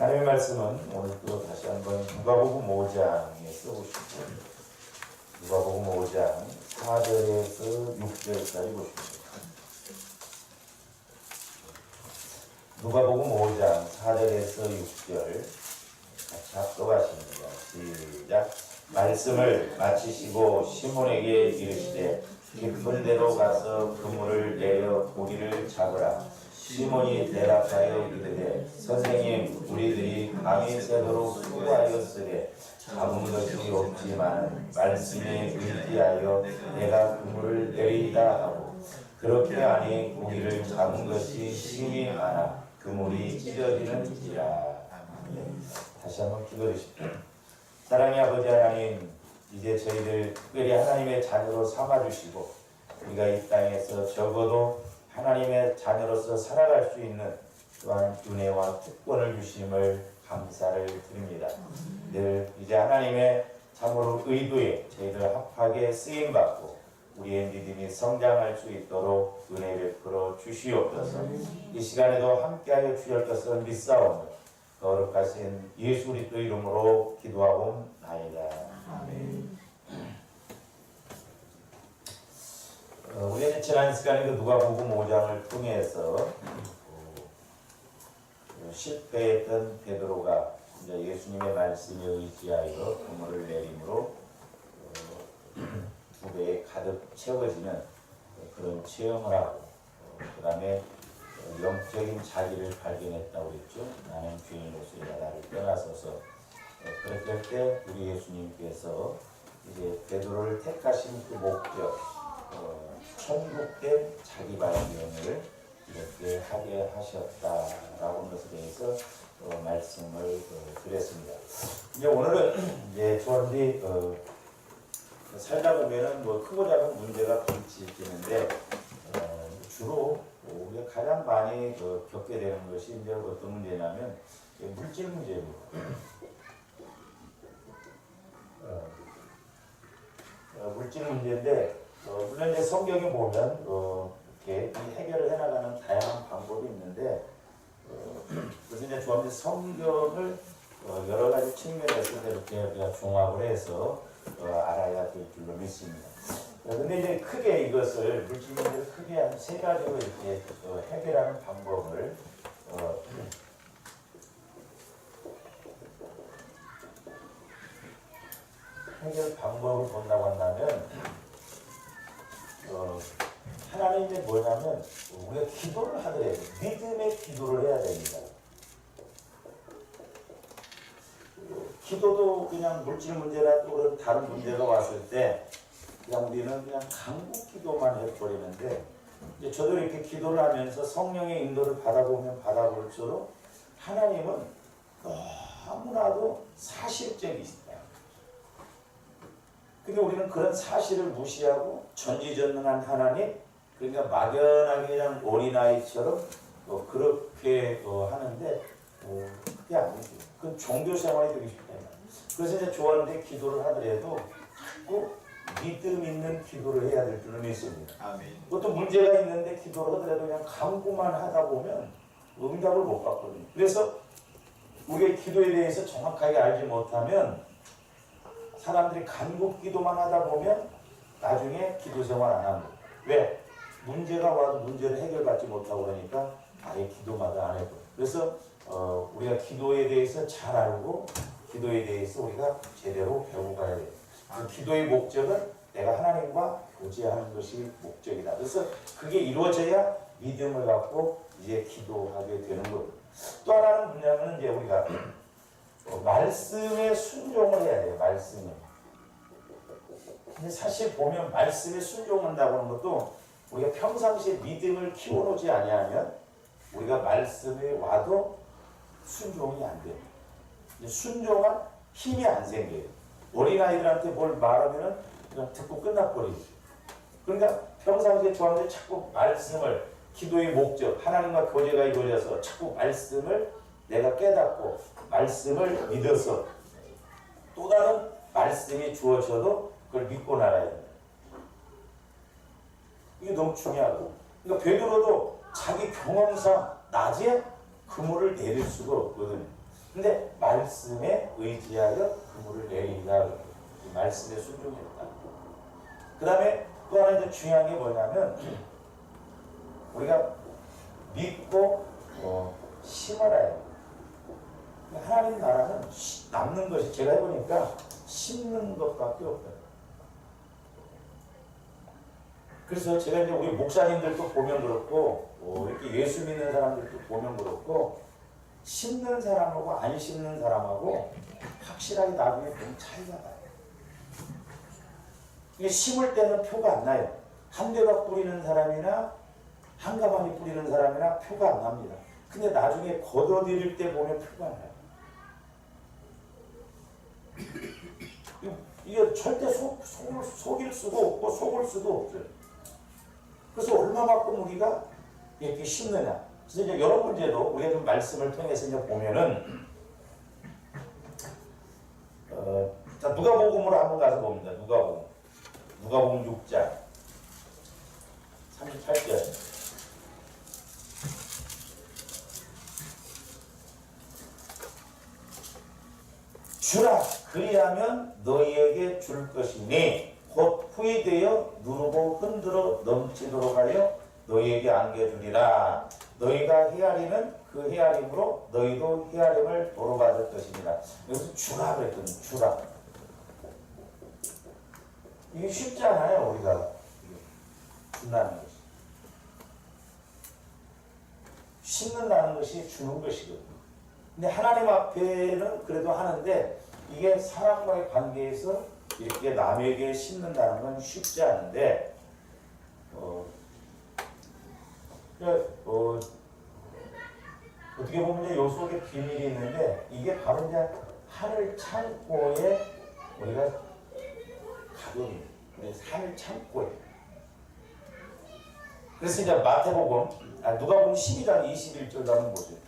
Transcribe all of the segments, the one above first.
하나님의 말씀은 오늘도 다시 한번 누가복음 5장에 써보시고 누가복음 5장 4절에서 6절까지 보십니다. 누가복음 5장 4절에서 6절 같이 합독하십니다. 시작. 말씀을 마치시고 시몬에게 이르시되 깊은 데로 가서 그물을 내려 고기를 잡으라. 시몬이 대답하여 이르되 선생님, 우리들이 밤이 새도록 수고하였으되 잡은 것이 없지만 말씀에 의지하여 내가 그물을 내리다 하고 그렇게 하니 고기를 잡은 것이 심히 많아 그물이 찢어지는지라. 다시 한번 기도드십시오. 사랑의 아버지 하나님, 이제 저희들 특별히 하나님의 자녀로 삼아주시고 우리가 이 땅에서 적어도 하나님의 자녀로서 살아갈 수 있는 또한 은혜와 특권을 주심을 감사를 드립니다. 늘 이제 하나님의 참으로 의도에 저희들 합하게 쓰임받고 우리의 믿음이 성장할 수 있도록 은혜 베풀어 주시옵소서. 이 시간에도 함께하여 주실 것을 믿사오며 거룩하신 예수 그리스도 이름으로 기도하옵나이다. 아멘. 우리는 지난 시간에 누가복음 5장을 통해서 실패했던 베드로가 이제 예수님의 말씀에 의지하여 그물을 내림으로 두 배에 가득 채워지는 그런 체험을 하고 그 다음에 영적인 자기를 발견했다고 그랬죠. 나는 죄인으로서 나를 떠나서서 그렇게 할 때 우리 예수님께서 이제 베드로를 택하신 그 목적, 천국된 자기 발견을 이렇게 하게 하셨다라고 하는 것에 대해서 말씀을 드렸습니다. 이제 오늘은 이제 저들이 살다 보면은 뭐 크고 작은 문제가 부딪히는데 주로 우리가 가장 많이 겪게 되는 것이 이제 어떤 문제냐면 물질 문제입니다. 물질 문제인데 물론 이제 성경에 보면 이렇게 해결을 해나가는 다양한 방법이 있는데 그래서 이제 저는 성경을 여러 가지 측면에서 이렇게 우리가 종합을 해서 알아야 될 줄로 믿습니다. 근데 이제 크게 이것을 물질 문제를 크게 한 세 가지로 이렇게 해결하는 방법을 해결 방법을 본다고 한다면 하나는 이제 뭐냐면 우리가 기도를 하더라도 믿음의 기도를 해야 됩니다. 기도도 그냥 물질 문제나 또 다른 문제가 왔을 때 그냥 우리는 그냥 간구 기도만 해버리는데 이제 저도 이렇게 기도를 하면서 성령의 인도를 받아보면 받아볼수록 하나님은 너무나도 사실적이시다. 근데 우리는 그런 사실을 무시하고 전지전능한 하나님, 그러니까 막연하게 그냥 어린아이처럼 그렇게 하는데 그게 아니죠. 그건 종교 생활이 되고 싶다. 그래서 이제 좋아하는데 기도를 하더라도 자꾸 믿음 있는 기도를 해야 될 줄은 믿습니다. 아멘. 또 문제가 있는데 기도를 하더라도 그냥 간구만 하다 보면 응답을 못 받거든요. 그래서 우리의 기도에 대해서 정확하게 알지 못하면 사람들이 간구 기도만 하다 보면 나중에 기도 생활 안 합니다. 왜? 문제가 와도 문제를 해결받지 못하고 그러니까 아예 기도마다 안 해버려요. 그래서 우리가 기도에 대해서 잘 알고 기도에 대해서 우리가 제대로 배우고 가야 돼요. 그 기도의 목적은 내가 하나님과 교제하는 것이 목적이다. 그래서 그게 이루어져야 믿음을 갖고 이제 기도하게 되는 거예요. 또 하나는 뭐냐면 이제 우리가 말씀에 순종을 해야 돼요. 말씀에. 근데 사실 보면 말씀에 순종한다고 하는 것도 우리가 평상시에 믿음을 키워놓지 아니하면 우리가 말씀에 와도 순종이 안 돼요. 순종한 힘이 안 생겨요. 어린아이들한테 뭘 말하면은 그냥 듣고 끝나버리죠. 그러니까 평상시에 저한테 자꾸 말씀을, 기도의 목적, 하나님과 교제가 이루어져서 자꾸 말씀을 내가 깨닫고 말씀을 믿어서 또 다른 말씀이 주어져도 그걸 믿고 나가야 됩니다. 이게 너무 중요하고. 그러니까 베드로도 자기 경험상 낮에 그물을 내릴 수가 없거든요. 근데 말씀에 의지하여 그물을 내린다. 이 말씀에 순종했다. 그 다음에 또 하나 이제 중요한 게 뭐냐면 우리가 믿고 심어라 해요. 하나님 나라는 남는 것이 제가 해보니까 심는 것밖에 없어요. 그래서 제가 이제 우리 목사님들도 보면 그렇고 이렇게 예수 믿는 사람들도 보면 그렇고 심는 사람하고 안 심는 사람하고 확실하게 나중에 보면 차이가 나요. 이게 심을 때는 표가 안 나요. 한 대박 뿌리는 사람이나 한 가방이 뿌리는 사람이나 표가 안 납니다. 근데 나중에 걷어들일 때 보면 표가 나요. 이게 절대 속일 수도 없고 속을 수도 없어요. 그래서 얼마만큼 우리가 이렇게 심느냐. 그래서 이제 여러 문제도 우리가 좀 말씀을 통해서 이제 보면은 자 누가복음으로 한번 가서 봅니다. 누가복음 6장 38절. 주라 그리하면 너희에게 줄 것이니 곧 후이되어 누르고 흔들어 넘치도록 하여 너희에게 안겨주리라. 너희가 헤아리는 그 헤아림으로 너희도 헤아림을 도로받을 것입니다. 여기서 주라 그랬더니 주라. 이게 쉽지 않아요. 우리가 준다는 것이. 심는다는 것이 주는 것이거든요. 근데 하나님 앞에는 그래도 하는데 이게 사람과의 관계에서 이렇게 남에게 심는다는 건 쉽지 않은데 어떻게 보면 요 속에 비밀이 있는데 이게 바로 이제 하늘 창고에 우리가 가거든요. 우리 하늘 창고에. 그래서 이제 누가복음 12장 21절 한번 보세요.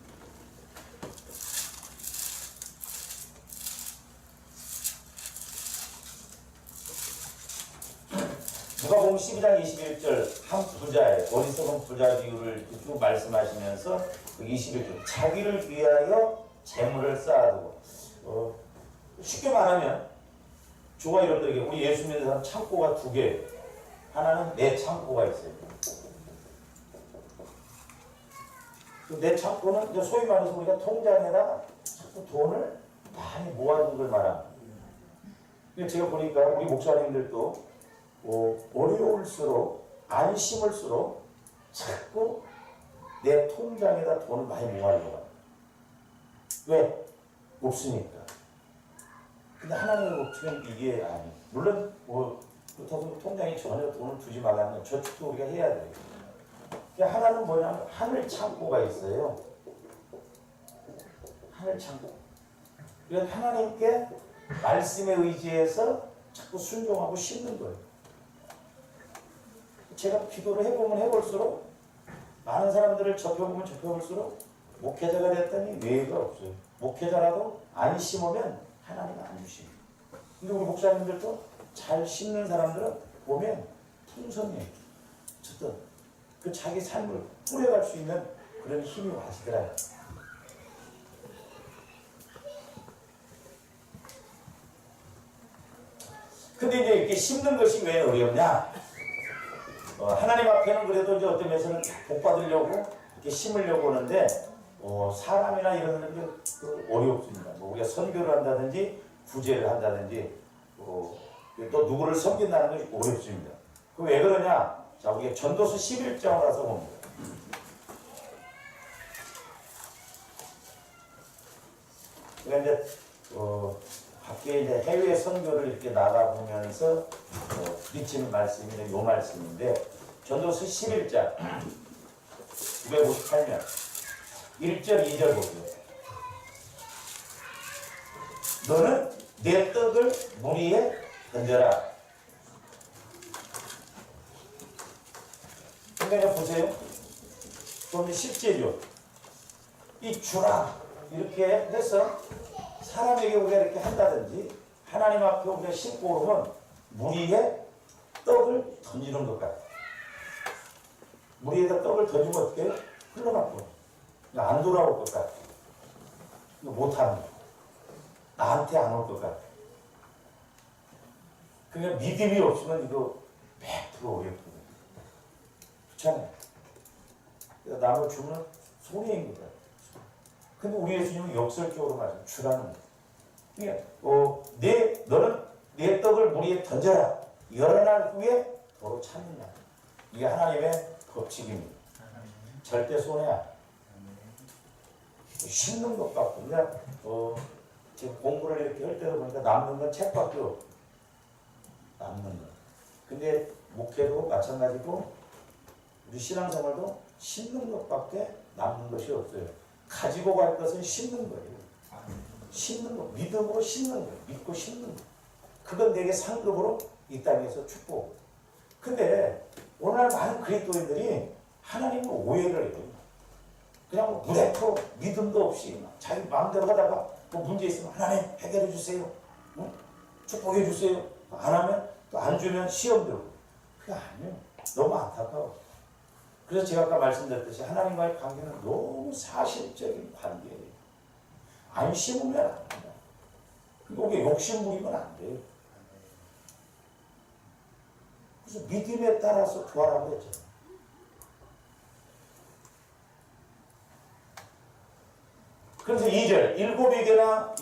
누가복음 12장 21절 한 부자의 어리석은 부자 비유를 쭉 말씀하시면서 그 21절 자기를 위하여 재물을 쌓아두고 쉽게 말하면 저와 여러분들에게 우리 예수 믿는 사람 창고가 두 개, 하나는 내 창고가 있어요. 내 창고는 이제 소위 말해서 우리가 통장에다가 자꾸 돈을 많이 모아둔 걸 말합니다. 제가 보니까 우리 목사님들도 어려울수록 안 심을수록 자꾸 내 통장에다 돈을 많이 모아려고 합니다. 왜? 없으니까. 근데 하나님의 법칙은 이게 아니에요. 물론 그렇다고 통장에 전혀 돈을 두지 말라는 저축도 우리가 해야 돼요. 하나는 뭐냐면 하늘 창고가 있어요. 하늘 창고. 그래서 하나님께 말씀에 의지해서 자꾸 순종하고 심는 거예요. 제가 기도를 해보면 해볼수록 많은 사람들을 접해보면 접해볼수록 목회자가 됐더니 외회가 없어요. 목회자라도 안 심으면 하나님은 안 주십니다. 근데 우리 목사님들도 잘 심는 사람들은 보면 풍성해요. 어쨌든 그 자기 삶을 꾸려갈 수 있는 그런 힘이 와시더라고요. 근데 이제 이렇게 심는 것이 왜 어렵냐? 하나님 앞에는 그래도 이제 어떤 면에서는 복 받으려고 이렇게 심으려고 하는데 사람이나 이런 게 어렵습니다. 우리가 선교를 한다든지 구제를 한다든지 또 누구를 섬긴다는 것이 어렵습니다. 그 왜 그러냐? 자, 우리가 전도서 11장을 가서 봅니다. 그러니까 이제 밖에 이제 해외 선교를 이렇게 나가보면서 부딪히는 말씀이 요 말씀인데 전도서 11장 958면 1절 2절 보세요. 너는 내 떡을 물 위에 던져라. 그러니까 보세요. 그럼 10제죠. 이 주라 이렇게 해서 사람에게 우리가 이렇게 한다든지 하나님 앞에 우리가 심고 오르면 물 위에 떡을 던지는 것 같아요. 물 위에다 떡을 던지면 어떻게 해요? 흘러갈 거예요. 안 돌아올 것 같아요. 못하는 거야. 나한테 안 올 것 같아. 그러니까 믿음이 없으면 이거 100% 어렵거든. 그렇잖아요. 남을 주면 손해인 거다. 근데 우리 예수님은 역설적으로 말씀 주라는 거예요. 그러니까 너는 내 떡을 물 위에 던져라. 여러 날 후에 도로 찾느냐. 이게 하나님의 법칙입니다. 절대 손해 안. 심는 것밖에. 그러니까 지금 공부를 이렇게 할 때도 보니까 남는 건 책밖에 없고 남는 거. 근데 목회도 마찬가지고 우리 신앙생활도 심는 것밖에 남는 것이 없어요. 가지고 갈 것은 심는 거예요. 심는 거, 믿음으로 심는 거예요. 믿고 심는 거. 그건 내게 상급으로 이 땅에서 축복. 근데 오늘날 많은 그리스도인들이 하나님을 오해를 해요. 그냥 무대표 믿음도 없이 자기 마음대로 하다가 뭐 문제 있으면 하나님 해결해 주세요. 축복해 주세요. 안 하면 또 안 주면 시험 들고. 그게 아니에요. 너무 안타까워. 그래서 제가 아까 말씀드렸듯이 하나님과의 관계는 너무 사실적인 관계예요. 안 심으면 안 된다. 그게 욕심 부리면 안 돼요. 그래서 믿음에 따라서 구하라고 했잖아요. 그래서 2절 7에게나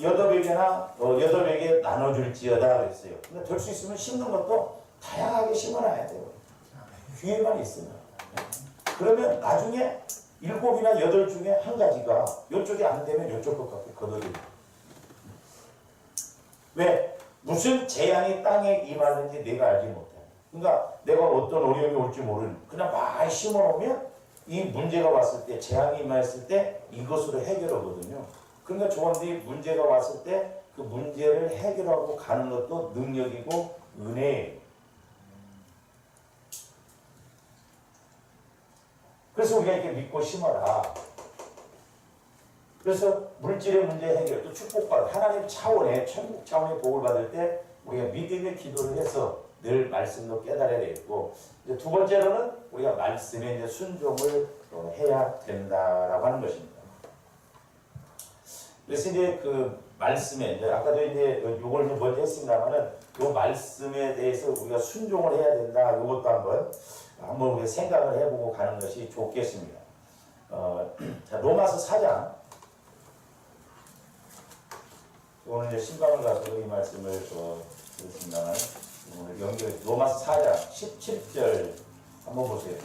8에게 나눠줄지어다 그랬어요. 근데 될 수 있으면 심는 것도 다양하게 심어놔야 돼요. 기회만 있으면. 그러면 나중에 7이나 8 중에 한 가지가 이쪽이 안 되면 이쪽 것밖에 거둬들여요. 왜? 무슨 재앙이 땅에 임하는지 내가 알지 못해. 그러니까 내가 어떤 어려움이 올지 모르는 그냥 많이 심어놓으면 이 문제가 왔을 때 재앙이 임했을 때 이것으로 해결하거든요. 그러니까 조원들이 문제가 왔을 때 그 문제를 해결하고 가는 것도 능력이고 은혜예요. 그래서 우리가 이렇게 믿고 심어라. 그래서 물질의 문제 해결, 또 축복받아 하나님 차원의 천국 차원의 복을 받을 때 우리가 믿음의 기도를 해서 늘 말씀도 깨달아야 되겠고, 이제 두 번째로는 우리가 말씀에 이제 순종을 해야 된다라고 하는 것입니다. 그래서 이제 그 말씀에 이제 아까도 이제 요걸 먼저 했습니다만은 요 말씀에 대해서 우리가 순종을 해야 된다. 요것도 한번 우리가 생각을 해보고 가는 것이 좋겠습니다. 자, 로마서 4장. 오늘 이제 신방을 가서 이 말씀을 들었습니다만 오늘 연결해 로마서 4장 17절 한번 보세요.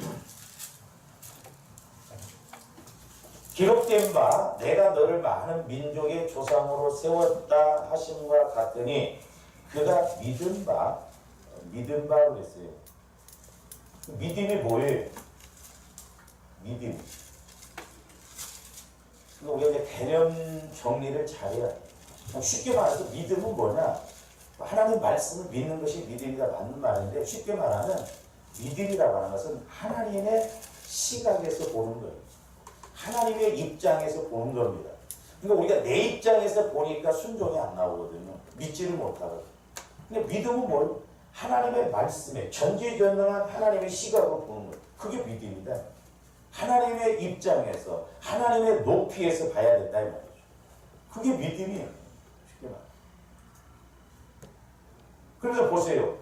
기록된 바 내가 너를 많은 민족의 조상으로 세웠다 하심과 같으니 그가 믿은 바 그랬어요. 믿음이 뭐예요? 믿음. 우리가 이제 개념 정리를 잘해야 돼. 쉽게 말해서 믿음은 뭐냐? 하나님 말씀을 믿는 것이 믿음이다 맞는 말인데 쉽게 말하면 믿음이라고 하는 것은 하나님의 시각에서 보는 거예요. 하나님의 입장에서 보는 겁니다. 그러니까 우리가 내 입장에서 보니까 순종이 안 나오거든요. 믿지를 못하거든요. 근데 믿음은 뭐예요? 하나님의 말씀에 전지전능한 하나님의 시각으로 보는 거예요. 그게 믿음이다. 하나님의 입장에서 하나님의 높이에서 봐야 된다 이 말이죠. 그게 믿음이에요. 쉽게 말해. 그래서 보세요.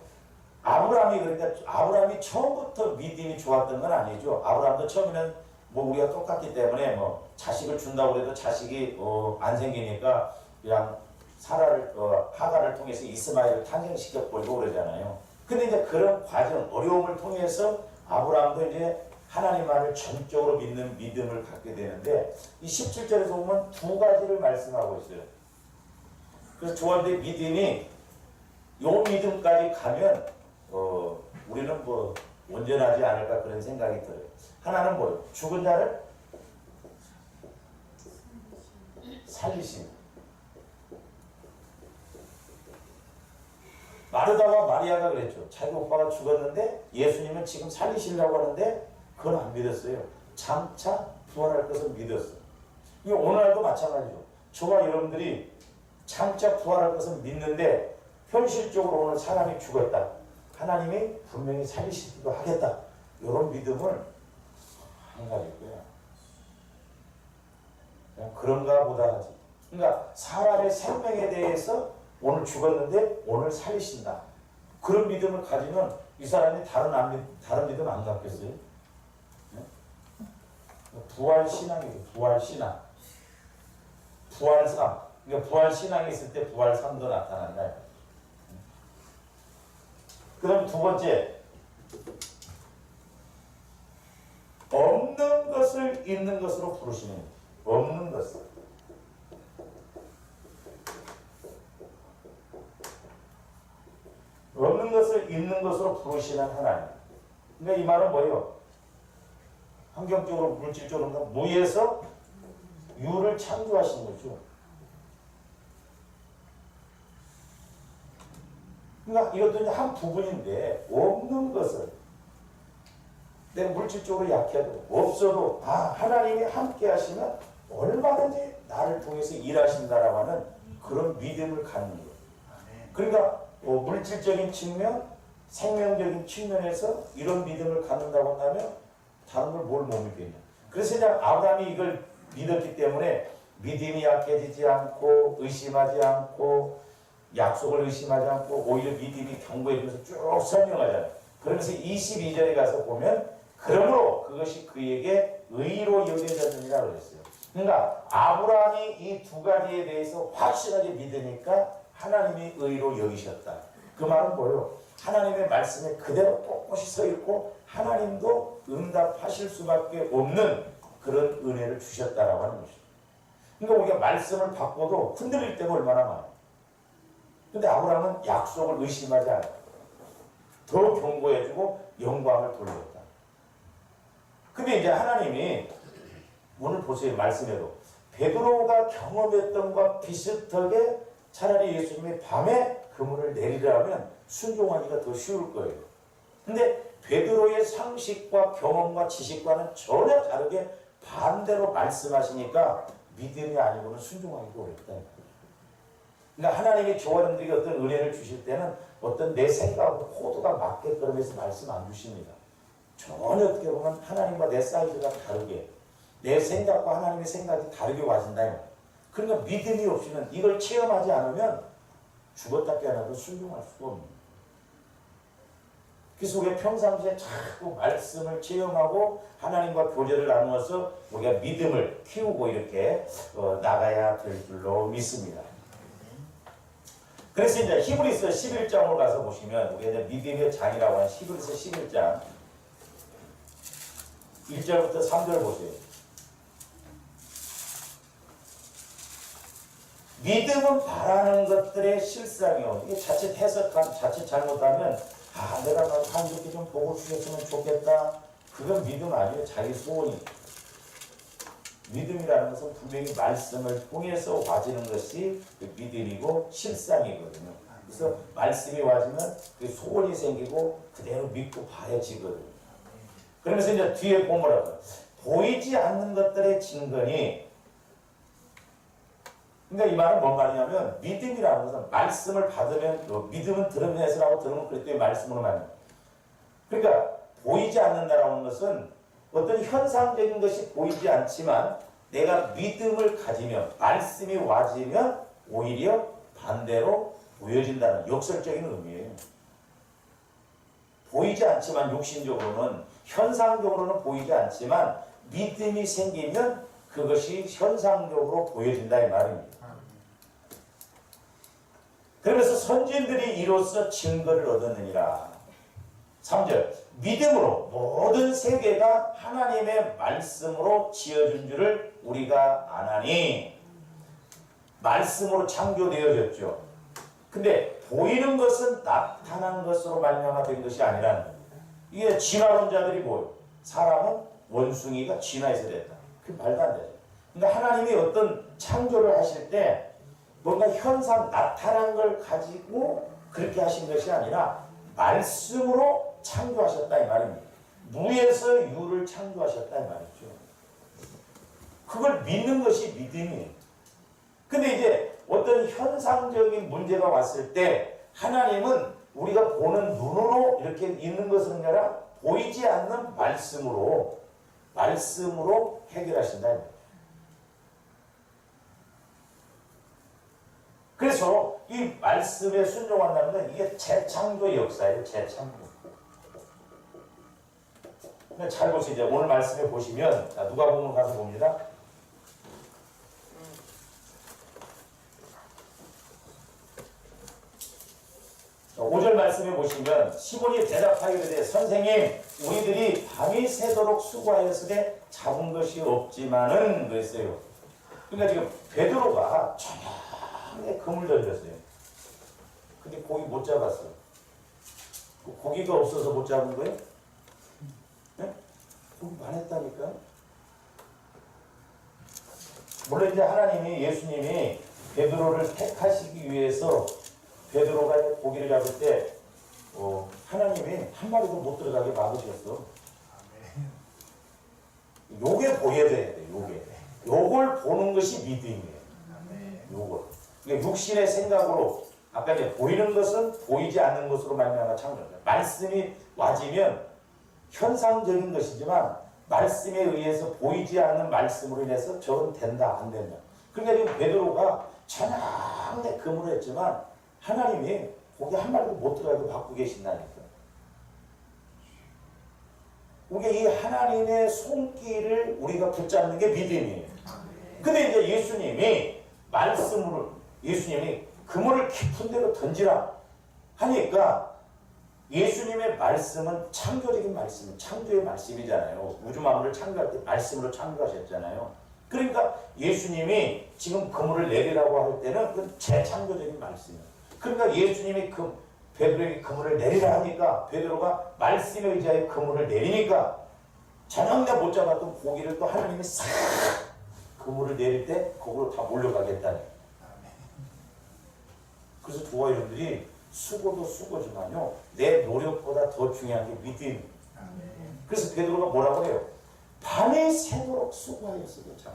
아브라함이 처음부터 믿음이 좋았던 건 아니죠. 아브라함도 처음에는 뭐 우리가 똑같기 때문에 뭐 자식을 준다고 해도 자식이 안 생기니까 그냥 하가를 통해서 이스마엘을 탄생시켜 버리고 그러잖아요. 근데 이제 그런 과정, 어려움을 통해서 아브라함도 이제 하나님 말을 전적으로 믿는 믿음을 갖게 되는데 이 17절에서 보면 두 가지를 말씀하고 있어요. 그래서 조원들의 믿음이 요 믿음까지 가면 우리는 뭐 온전하지 않을까 그런 생각이 들어요. 하나는 뭐예요? 죽은 자를 살리심. 마르다와 마리아가 그랬죠. 자기 오빠가 죽었는데 예수님은 지금 살리시려고 하는데 그건 안 믿었어요. 장차 부활할 것을 믿었어요. 이 오늘날도 마찬가지죠. 저와 여러분들이 장차 부활할 것을 믿는데 현실적으로 오늘 사람이 죽었다. 하나님이 분명히 살리시기도 하겠다. 이런 믿음을 안 가질 거야. 그냥 그런가 보다 하지. 그러니까 사람의 생명에 대해서 오늘 죽었는데 오늘 살리신다. 그런 믿음을 가지면 이 사람이 다른 믿음 안 갖겠어요? 네? 부활신앙이에요. 부활신앙. 부활상. 그러니까 부활신앙이 있을 때 부활상도 나타난다. 그 다음 두 번째. 없는 것을 있는 것으로 부르시는 거예요. 없는 것을. 없는 것을 있는 것으로 부르시는 하나님. 그러니까 이 말은 뭐예요? 환경적으로 물질적으로 무에서 유를 창조하신 거죠. 그러니까 이것도 한 부분인데 없는 것을 내가 물질적으로 약해도 없어도 하나님이 함께 하시면 얼마든지 나를 통해서 일하신다라고 하는 그런 믿음을 갖는 거예요. 그러니까 물질적인 측면, 생명적인 측면에서 이런 믿음을 갖는다고 한다면 다른 걸 뭘 못 믿겠냐. 그래서 이제 아브라함이 이걸 믿었기 때문에 믿음이 약해지지 않고 의심하지 않고 약속을 의심하지 않고 오히려 믿음이 견고해지면서 쭉 설명하잖아요. 그러면서 22절에 가서 보면 그러므로 그것이 그에게 의로 여겨졌느니라 그랬어요. 그러니까 아브라함이 이 두 가지에 대해서 확실하게 믿으니까 하나님이 의로 여기셨다. 그 말은 뭐예요? 하나님의 말씀에 그대로 꼿꼿이 서 있고 하나님도 응답하실 수밖에 없는 그런 은혜를 주셨다라고 하는 것이죠. 그러니까 우리가 말씀을 받고도 흔들릴 때가 얼마나 많아요. 근데 아브라함은 약속을 의심하지 않아요. 더 견고해지고 영광을 돌렸다. 근데 이제 하나님이 오늘 보세요. 말씀에도 베드로가 경험했던 것과 비슷하게 차라리 예수님이 밤에 그물을 내리라면 순종하기가 더 쉬울 거예요. 근데 베드로의 상식과 경험과 지식과는 전혀 다르게 반대로 말씀하시니까 믿음이 아니고는 순종하기가 어렵다. 그러니까 하나님이 저와 여러분들에게 어떤 은혜를 주실 때는 어떤 내 생각하고 코드가 맞게끔 해서 말씀 안 주십니다. 전혀 어떻게 보면 하나님과 내 사이즈가 다르게 내 생각과 하나님의 생각이 다르게 와진다. 그러니까 믿음이 없이는 이걸 체험하지 않으면 죽었다 깨어나도 순종할 수가 없는 거예요. 그래서 우리가 평상시에 자꾸 말씀을 체험하고 하나님과 교제를 나누어서 우리가 믿음을 키우고 이렇게 나가야 될 줄로 믿습니다. 그래서 이제 히브리서 11장으로 가서 보시면 우리가 이제 믿음의 장이라고 하는 히브리서 11장 1절부터 3절 보세요. 믿음은 바라는 것들의 실상이요. 이게 자칫 자칫 잘못하면 내가 이렇게 좀 보고 주셨으면 좋겠다. 그건 믿음 아니에요. 자기 소원이. 믿음이라는 것은 분명히 말씀을 통해서 와지는 것이 그 믿음이고 실상이거든요. 그래서 말씀이 와지면 그 소원이 생기고 그대로 믿고 봐야지거든요. 그러면서 이제 뒤에 보면 보이지 않는 것들의 증거니, 그러니까 이 말은 뭔 말이냐면 믿음이라는 것은 말씀을 받으면 믿음은 들으면서라고 들으면 그랬더니 말씀으로 말합니다. 그러니까 보이지 않는다라는 것은 어떤 현상적인 것이 보이지 않지만 내가 믿음을 가지면 말씀이 와지면 오히려 반대로 보여진다는 역설적인 의미예요. 보이지 않지만 육신적으로는 현상적으로는 보이지 않지만 믿음이 생기면 그것이 현상적으로 보여진다 이 말입니다. 그러면서 선진들이 이로써 증거를 얻었느니라. 3절 믿음으로 모든 세계가 하나님의 말씀으로 지어진 줄을 우리가 아나니. 말씀으로 창조되어졌죠. 근데 보이는 것은 나타난 것으로 말미암아 된 것이 아니라 이게 진화론자들이 뭐예요? 사람은 원숭이가 진화해서 됐다. 그게 말도 안 되죠. 그러니까 하나님이 어떤 창조를 하실 때 뭔가 현상 나타난 걸 가지고 그렇게 하신 것이 아니라 말씀으로 창조하셨다 이 말입니다. 무에서 유를 창조하셨다 이 말이죠. 그걸 믿는 것이 믿음이에요. 근데 이제 어떤 현상적인 문제가 왔을 때 하나님은 우리가 보는 눈으로 이렇게 있는 것은 아니라 보이지 않는 말씀으로 해결하신다. 그래서 이 말씀에 순종한다는 건 이게 재창조의 역사예요. 재창조. 잘 보세요. 이제 오늘 말씀에 보시면 누가복음 가서 봅니다. 5절 말씀에 보시면 시몬이 대답하기를 선생님 우리들이 밤이 새도록 수고하였으되 잡은 것이 없지만은 그랬어요. 그러니까 지금 베드로가 저녁에 그물 던졌어요. 근데 고기 못 잡았어요. 고기가 없어서 못 잡은 거예요? 네? 고기 많았다니까. 물론 이제 하나님이 예수님이 베드로를 택하시기 위해서 베드로가 고기를 잡을 때 하나님이 한 마리도 못 들어가게 막으셨어. 요게 보여야 돼. 요걸 보는 것이 믿음이에요. 요걸. 그러니까 육신의 생각으로 아까 이제 보이는 것은 보이지 않는 것으로 말미암아 창조다. 말씀이 와지면 현상적인 것이지만 말씀에 의해서 보이지 않는 말씀으로 인해서 저건 된다 안 된다. 그러니까 지금 베드로가 전혀 금으로 했지만 하나님이 고기 한 마리도 못 들어가도 받고 계신다니까. 우리가 이 하나님의 손길을 우리가 붙잡는 게 믿음이에요. 근데 이제 예수님이 그물을 깊은 데로 던지라 하니까 예수님의 말씀은 창조적인 말씀, 창조의 말씀이잖아요. 우주 만물을 창조할 때 말씀으로 창조하셨잖아요. 그러니까 예수님이 지금 그물을 내리라고 할 때는 그건 재창조적인 말씀이에요. 그러니까 예수님이 베드로에게 그물을 내리라 하니까 베드로가 말씀에 의지하여 그물을 내리니까 저녁 못 잡았던 고기를 또 하나님이 싹 그물을 내릴 때 거기로 다 몰려가겠다니. 그래서 두어 여러분들이 수고도 수고지만요 내 노력보다 더 중요한 게 믿음입니다. 그래서 베드로가 뭐라고 해요? 밤이 새도록 수고하였어요. 참.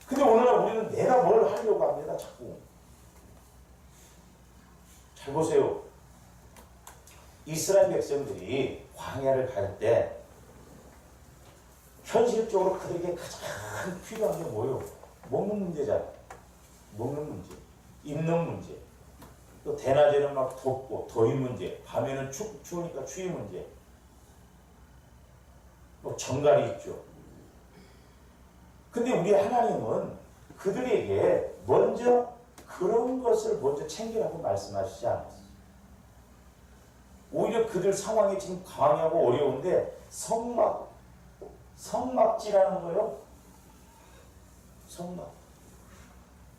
근데 오늘날 우리는 내가 뭘 하려고 합니다. 자꾸. 잘 보세요. 이스라엘 백성들이 광야를 갈 때 현실적으로 그들에게 가장 필요한 게 뭐예요? 먹는 문제잖아요. 먹는 문제, 입는 문제, 또 대낮에는 막 덥고 더위 문제, 밤에는 추우니까 추위 문제, 뭐 정갈이 있죠. 근데 우리 하나님은 그들에게 먼저 그런 것을 먼저 챙기라고 말씀하시지 않았어요. 오히려 그들 상황이 지금 강하고 어려운데 성막지라는 거예요. 성막.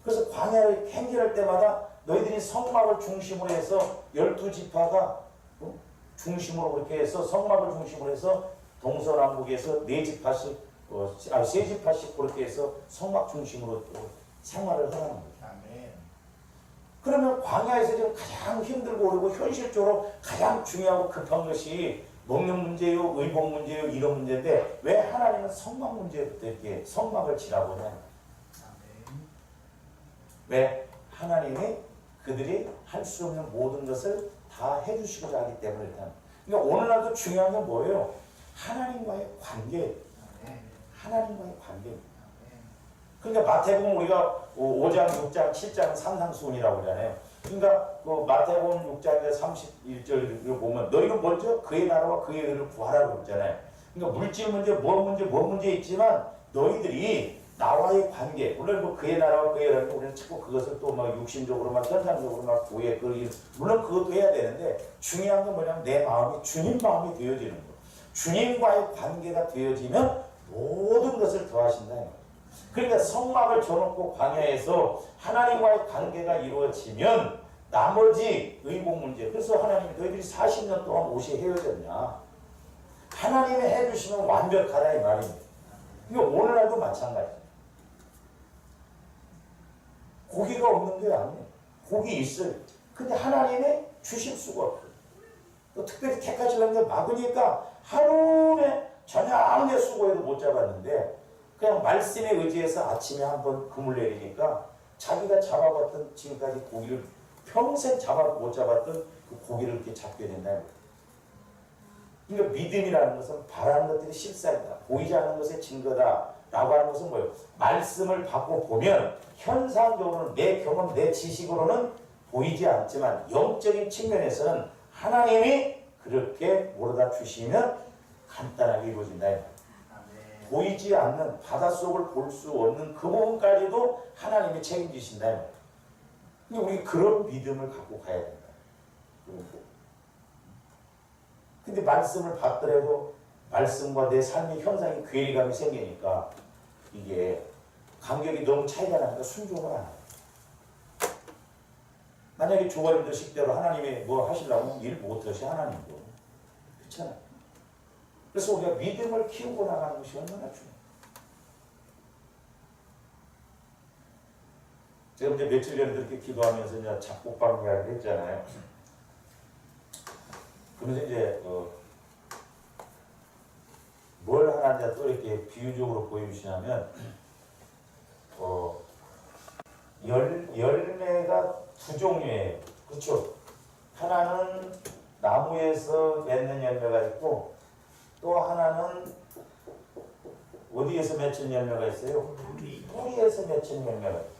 그래서 광야를 행진할 때마다 너희들이 성막을 중심으로 해서 12지파가 중심으로 그렇게 해서 성막을 중심으로 해서 동서남북에서 4지파씩 3지파씩 그렇게 해서 성막 중심으로 생활을 하라는 거죠. 그러면 광야에서 지금 가장 힘들고 어렵고 현실적으로 가장 중요하고 급한 것이 먹는 문제요, 의복 문제요, 이런 문제인데 왜 하나님은 성막 문제부터 이렇게 성막을 지라고 해요? 왜? 하나님이 그들이 할 수 없는 모든 것을 다 해주시고자 하기 때문에 일단. 그러니까 오늘날도 중요한 건 뭐예요? 하나님과의 관계. 하나님과의 관계입니다. 그러니까 마태복음 우리가 5장, 6장, 7장 산상수훈이라고 그러잖아요. 그러니까 그 마태복음 6장에 31절을 보면 너희는 먼저 그의 나라와 그의 의를 구하라고 그러잖아요. 그러니까 물질 문제, 뭔 문제 있지만 너희들이 나와의 관계, 물론 뭐 그의 나라와 그의 의를 우리는 자꾸 그것을 또 막 육신적으로 막 현상적으로 막 구해 물론 그것도 해야 되는데 중요한 건 뭐냐면 내 마음이 주님 마음이 되어지는 거. 주님과의 관계가 되어지면 모든 것을 더하신다는 거예요. 그러니까 성막을 쳐놓고 광야에서 하나님과의 관계가 이루어지면 나머지 의복 문제. 그래서 하나님이 너희들이 40년 동안 옷이 헤어졌냐. 하나님이 해주시면 완벽하다 이 말입니다. 이거 오늘날도 마찬가지예요. 고기가 없는 게 아니에요. 고기 있어요. 근데 하나님이 주실 수가 없어요. 또 특별히 택하시려는 게 막으니까 하루에 저녁에 수고해도 못 잡았는데 그냥 말씀에 의지해서 아침에 한번 그물 내리니까 자기가 잡아봤던 지금까지 고기를 평생 못 잡았던 그 고기를 이렇게 잡게 된다는 거예요. 그러니까 믿음이라는 것은 바라는 것들이 실상이다. 보이지 않는 것의 증거다. 라고 하는 것은 뭐예요? 말씀을 받고 보면 현상적으로는 내 경험, 내 지식으로는 보이지 않지만 영적인 측면에서는 하나님이 그렇게 몰아다 주시면 간단하게 이루어진다. 보이지 않는 바닷속을 볼 수 없는 그 부분까지도 하나님이 책임지신다. 근데 우리 그런 믿음을 갖고 가야 된다. 근데 말씀을 받더라도 말씀과 내 삶의 현상이 괴리감이 생기니까 이게 간격이 너무 차이가 나니까 순종을 안 해요. 만약에 조가림도 식대로 하나님이 뭐 하시려고 일 못하시 하나님도 그렇잖아요. 그래서 우리가 믿음을 키우고 나가는 것이 얼마나 중요해요. 제가 이제 며칠 전에 이렇게 기도하면서 이제 작곡방 이야기를 했잖아요. 그러면서 이제 뭘 하나 또 이렇게 비유적으로 보여주시냐면 열매가 두 종류예요. 그렇죠? 하나는 나무에서 맺는 열매가 있고 또 하나는 어디에서 맺힌 열매가 있어요? 뿌리에서 맺힌 열매가 있어요.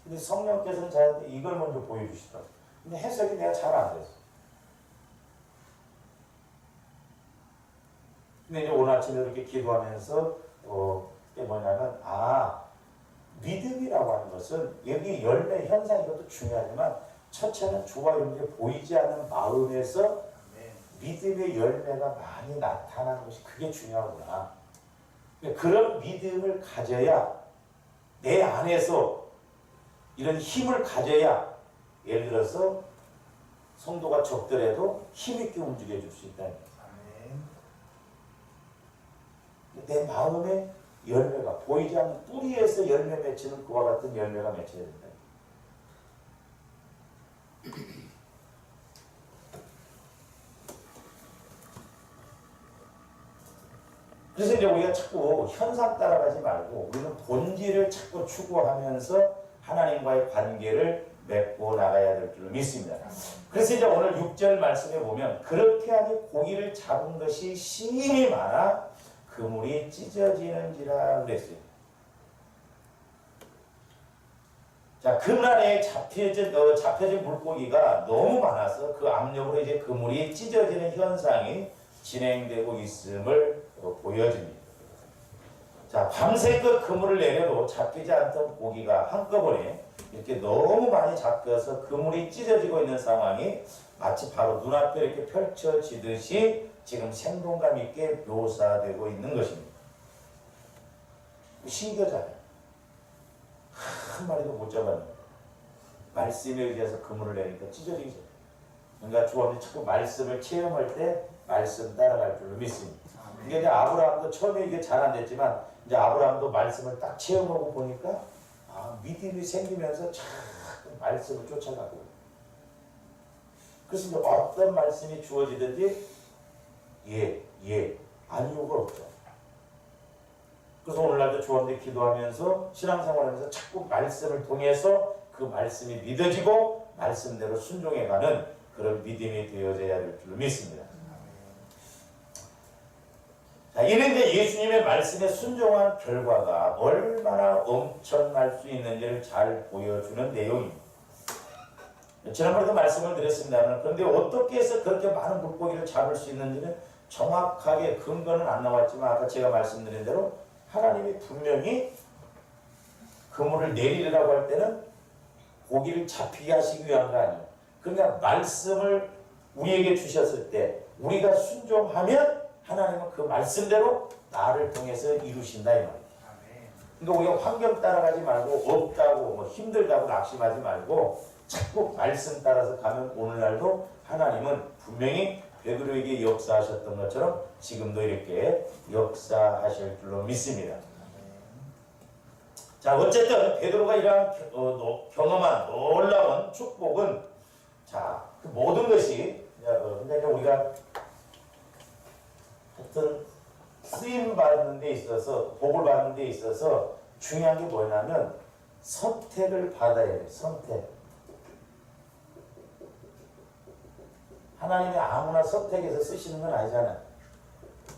근데 성령께서는 저한테 이걸 먼저 보여주시더라고요. 근데 해석이 내가 잘 안 됐어. 근데 이제 오늘 아침에 이렇게 기도하면서 그게 뭐냐면 믿음이라고 하는 것은 여기 열매 현상 이것도 중요하지만 첫째는 주와 연계 보이지 않는 마음에서 믿음의 열매가 많이 나타나는 것이 그게 중요하구나. 그런 믿음을 가져야 내 안에서 이런 힘을 가져야 예를 들어서 성도가 적더라도 힘있게 움직여 줄 수 있다. 내 마음의 열매가 보이지 않는 뿌리에서 열매 맺히는 그와 같은 열매가 맺혀야 된다. 그래서 이제 우리가 자꾸 현상 따라가지 말고 우리는 본질을 자꾸 추구하면서 하나님과의 관계를 맺고 나가야 될 줄로 믿습니다. 그래서 이제 오늘 6절 말씀에 보면 그렇게 하니 고기를 잡은 것이 심히 많아 그물이 찢어지는지라 그랬어요. 자, 그물안에 잡혀진 물고기가 너무 많아서 그 압력으로 이제 그물이 찢어지는 현상이 진행되고 있음을 보여집니다. 자, 밤새껏 그물을 내려도 잡히지 않던 고기가 한꺼번에 이렇게 너무 많이 잡혀서 그물이 찢어지고 있는 상황이 마치 바로 눈앞에 이렇게 펼쳐지듯이 지금 생동감 있게 묘사되고 있는 것입니다. 신기하잖아요. 한 마리도 못 잡았는데 말씀에 의해서 그물을 내니까 찢어지기 전에. 그러니까 주님이 자꾸 말씀을 체험할 때 말씀 따라갈 줄로 믿습니다. 이게 이제 아브라함도 처음에 이게 잘 안 됐지만 이제 아브라함도 말씀을 딱 체험하고 보니까 믿음이 생기면서 참 말씀을 쫓아가고. 그래서 이제 어떤 말씀이 주어지든지 아니요가 없죠. 그래서 오늘날도 주님께 기도하면서 신앙생활하면서 자꾸 말씀을 통해서 그 말씀이 믿어지고 말씀대로 순종해가는 그런 믿음이 되어져야 될 줄로 믿습니다. 자, 이는 이제 예수님의 말씀에 순종한 결과가 얼마나 엄청날 수 있는지를 잘 보여주는 내용입니다. 지난번에도 말씀을 드렸습니다만 그런데 어떻게 해서 그렇게 많은 물고기를 잡을 수 있는지는 정확하게 근거는 안 나왔지만 아까 제가 말씀드린 대로 하나님이 분명히 그물을 내리라고 할 때는 고기를 잡히게 하시기 위한 거 아니에요. 그러니까 말씀을 우리에게 주셨을 때 우리가 순종하면 하나님은 그 말씀대로 나를 통해서 이루신다 이 말이에요. 그러니까 우리가 환경 따라가지 말고 없다고 뭐 힘들다고 낙심하지 말고 자꾸 말씀 따라서 가면 오늘날도 하나님은 분명히 베드로에게 역사하셨던 것처럼 지금도 이렇게 역사하실 줄로 믿습니다. 자, 어쨌든 베드로가 이러한 경험한 놀라운 축복은 자, 그 모든 것이 근데 우리가 하여튼 쓰임 받는 데 있어서 복을 받는 데 있어서 중요한 게 뭐냐면 선택을 받아야 돼요. 선택. 하나님이 아무나 선택해서 쓰시는 건 아니잖아요.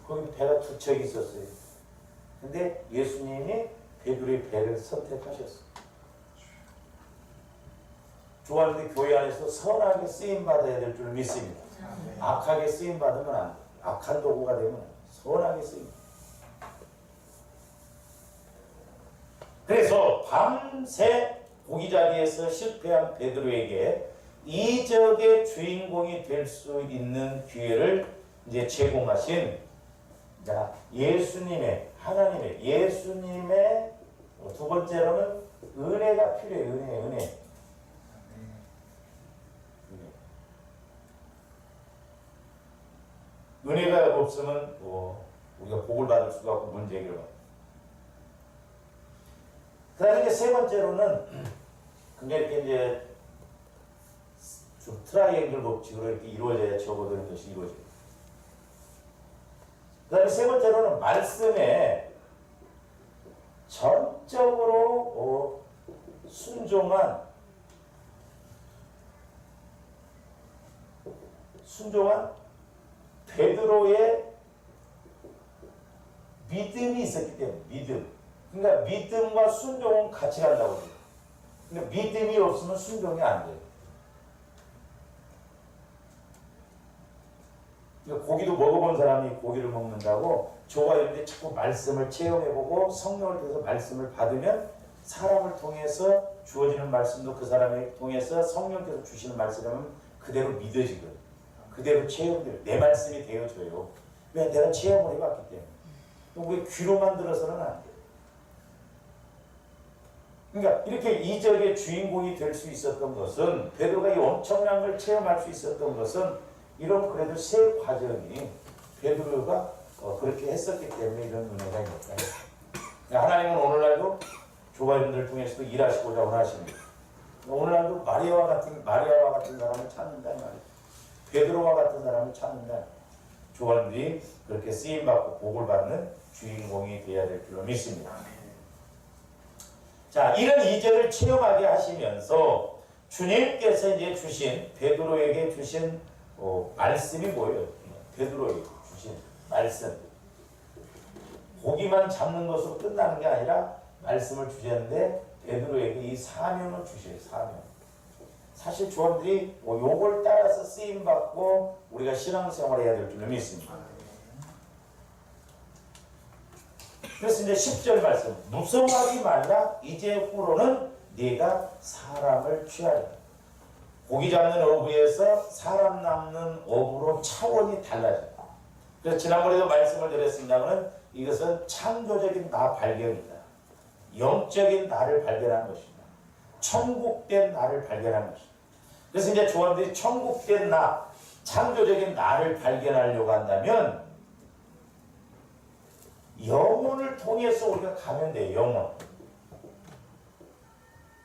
거기 배가 두 척이 있었어요. 근데 예수님이 베드로의 배를 선택하셨어요. 좋아하는데 교회 안에서 선하게 쓰임받아야 될 줄 믿습니다. 악하게 쓰임받으면 안 돼. 악한 도구가 되면 선하게 쓰임. 그래서 밤새 고기자리에서 실패한 베드로에게 이적의 주인공이 될 수 있는 기회를 이제 제공하신 예수님의, 하나님의, 예수님의 두 번째로는 은혜가 필요해요. 은혜. 은혜가 없으면 우리가 복을 받을 수가 없고 문제 해결. 그 다음에 이제 세 번째로는 굉장히 이렇게 이제 좀 트라이앵글 법칙으로 이렇게 이루어져야 적어드는 것이 이루어져요. 그 다음에 세 번째로는 말씀에 전적으로 순종한 베드로의 믿음이 있었기 때문에 믿음. 그러니까 믿음과 순종은 같이 간다고 해요. 그러니까 믿음이 없으면 순종이 안 돼요. 그러니까 고기도 먹어본 사람이 고기를 먹는다고 저와 이런데 자꾸 말씀을 체험해보고 성령을 통해서 말씀을 받으면 사람을 통해서 주어지는 말씀도 그 사람을 통해서 성령께서 주시는 말씀이라면 그대로 믿어지거든요. 그대로 체험돼요. 내 말씀이 되어져요. 왜? 내가 체험을 해봤기 때문에. 우리 귀로만 들어서는 안 돼요. 그러니까 이렇게 이적의 주인공이 될 수 있었던 것은, 베드로가 이 엄청난 걸 체험할 수 있었던 것은 이런 그래도 세 과정이 베드로가 그렇게 했었기 때문에 이런 은혜가 있는 거예요. 하나님은 오늘날도 조바님들 통해서도 일하시고자 원하십니다. 오늘날도 마리아와 같은 사람을 찾는다 말이에요. 베드로와 같은 사람을 찾는다. 조바님들이 그렇게 쓰임받고 복을 받는 주인공이 되어야 될 줄로 믿습니다. 자, 이런 이적을 체험하게 하시면서 주님께서 이제 주신, 베드로에게 주신 말씀이 뭐예요? 베드로에게 주신 말씀. 고기만 잡는 것으로 끝나는 게 아니라 말씀을 주셨는데 베드로에게 이 사명을 주셔요. 사명. 사실 조원들이 요걸 따라서 쓰임받고 우리가 신앙생활을 해야 될 줄로 믿습니다. 그래서 이제 10절 말씀, 무서워하지 말라. 이제 후로는 네가 사람을 취하리라. 고기 잡는 어부에서 사람 낚는 어부로 차원이 달라집니다. 그래서 지난번에도 말씀을 드렸습니다만 이것은 창조적인 나 발견이다. 영적인 나를 발견한 것입니다. 천국된 나를 발견한 것입니다. 그래서 이제 조원들이 천국된 나, 창조적인 나를 발견하려고 한다면 영혼을 통해서 우리가 가면 돼요. 영혼.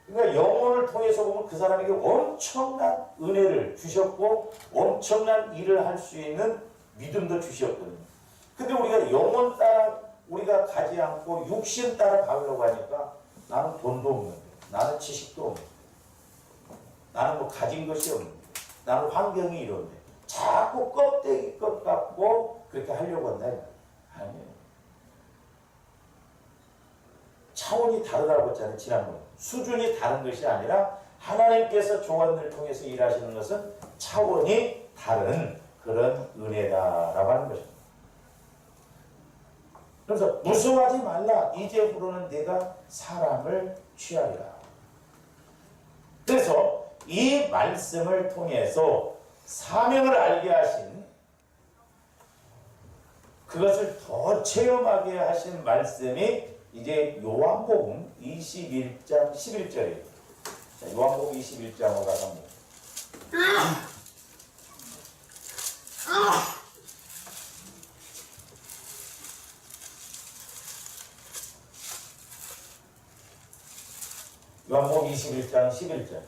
그러니까 영혼을 통해서 보면 그 사람에게 엄청난 은혜를 주셨고 엄청난 일을 할 수 있는 믿음도 주셨거든요. 근데 우리가 영혼 따라 우리가 가지 않고 육신 따라 가려고 하니까 나는 돈도 없는데, 나는 지식도 없는데, 나는 뭐 가진 것이 없는데, 나는 환경이 이런데 자꾸 껍데기 것 같고 그렇게 하려고 한다. 아니에요. 차원이 다르다고 했잖아요. 지난번에. 수준이 다른 것이 아니라 하나님께서 조언을 통해서 일하시는 것은 차원이 다른 그런 은혜다라고 하는 것입니다. 그래서 무서워하지 말라. 이제부로는 내가 사람을 취하리라. 그래서 이 말씀을 통해서 사명을 알게 하신, 그것을 더 체험하게 하신 말씀이 이제 요한복음 21장 11절이에요. 자, 요한복음 21장으로 가서 요한복음 21장 11절.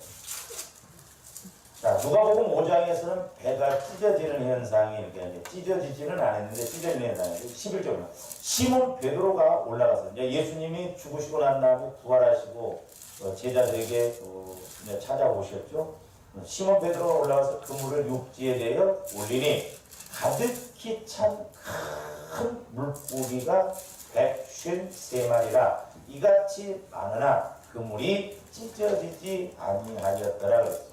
자, 누가복음 5장에서는 배가 찢어지는 현상이 이렇게 찢어지지는 않았는데 찢어지는 현상이 11절입니다. 시몬 베드로가 올라가서 이제 예수님이 죽으시고 난 다음에 부활하시고 제자들에게 이제 찾아오셨죠. 시몬 베드로가 올라가서 그물을 육지에 대어 올리니 가득히 찬 큰 물고기가 153마리라 이같이 많으나 그물이 찢어지지 아니하였더라 그랬어요.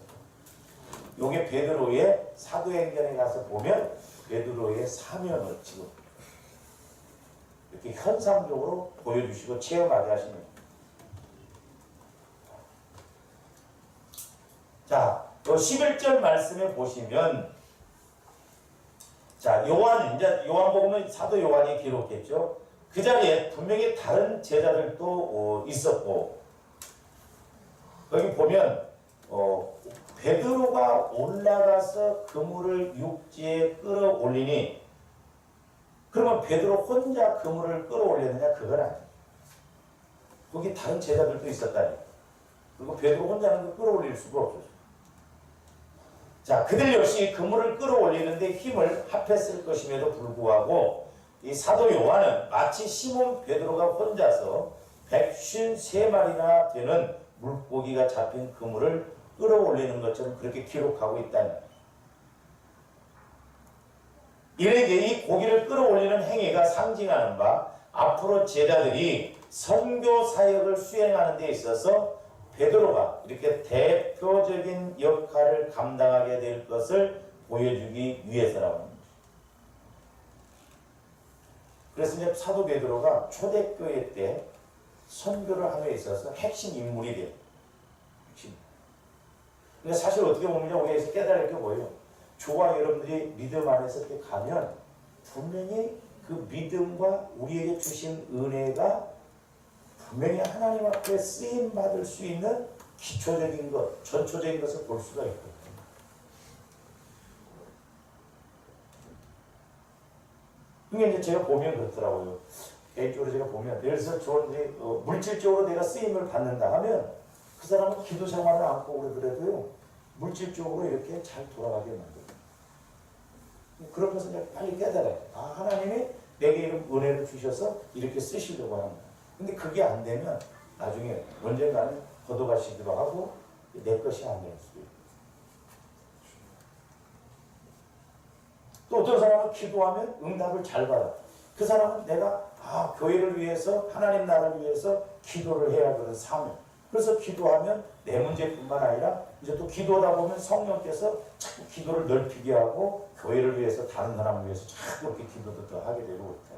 요게 베드로의 사도행전에 가서 보면 베드로의 사명을 지금 이렇게 현상적으로 보여주시고 체험하게 하시는. 자, 요 11절 말씀에 보시면, 자, 요한복음은 사도 요한이 기록했죠. 그 자리에 분명히 다른 제자들도 있었고, 여기 보면 베드로가 올라가서 그물을 육지에 끌어올리니, 그러면 베드로 혼자 그물을 끌어올렸느냐? 그건 아니에요. 거기 다른 제자들도 있었다니. 그리고 베드로 혼자는 그 끌어올릴 수가 없었어요. 자, 그들 역시 그물을 끌어올리는데 힘을 합했을 것임에도 불구하고 이 사도 요한은 마치 시몬 베드로가 혼자서 153마리나 되는 물고기가 잡힌 그물을 끌어올리는 것처럼 그렇게 기록하고 있다니. 이렇게 이 고기를 끌어올리는 행위가 상징하는 바 앞으로 제자들이 선교 사역을 수행하는 데 있어서 베드로가 이렇게 대표적인 역할을 감당하게 될 것을 보여주기 위해서라고 합니다. 그래서 이제 사도 베드로가 초대교회 때 선교를 함에 있어서 핵심 인물이 돼요. 근데 사실 어떻게 보면 우리에서 깨달을 게 뭐예요? 저와 여러분들이 믿음 안에서 이렇게 가면 분명히 그 믿음과 우리에게 주신 은혜가 분명히 하나님 앞에 쓰임 받을 수 있는 기초적인 것, 전초적인 것을 볼 수가 있거든요. 그게 이제 제가 보면 그렇더라고요. 개인적으로 제가 보면 예를 들어서 저는 물질적으로 내가 쓰임을 받는다 하면 그 사람은 기도 생활을 안고 그러더라도요 물질적으로 이렇게 잘 돌아가게 만들어요. 그러면서 이제 빨리 깨달아요. 아, 하나님이 내게 이런 은혜를 주셔서 이렇게 쓰시려고 합니다. 근데 그게 안 되면 나중에 언젠가는 걷어가시기도 하고 내 것이 안 될 수도 있고. 또 어떤 사람은 기도하면 응답을 잘 받아. 그 사람은 내가 교회를 위해서 하나님 나라를 위해서 기도를 해야 하는 사명. 그래서 기도하면 내 문제뿐만 아니라 이제 또 기도하다 보면 성령께서 자꾸 기도를 넓히게 하고 교회를 위해서 다른 사람을 위해서 자꾸 이렇게 기도도 더 하게 되고 그렇다.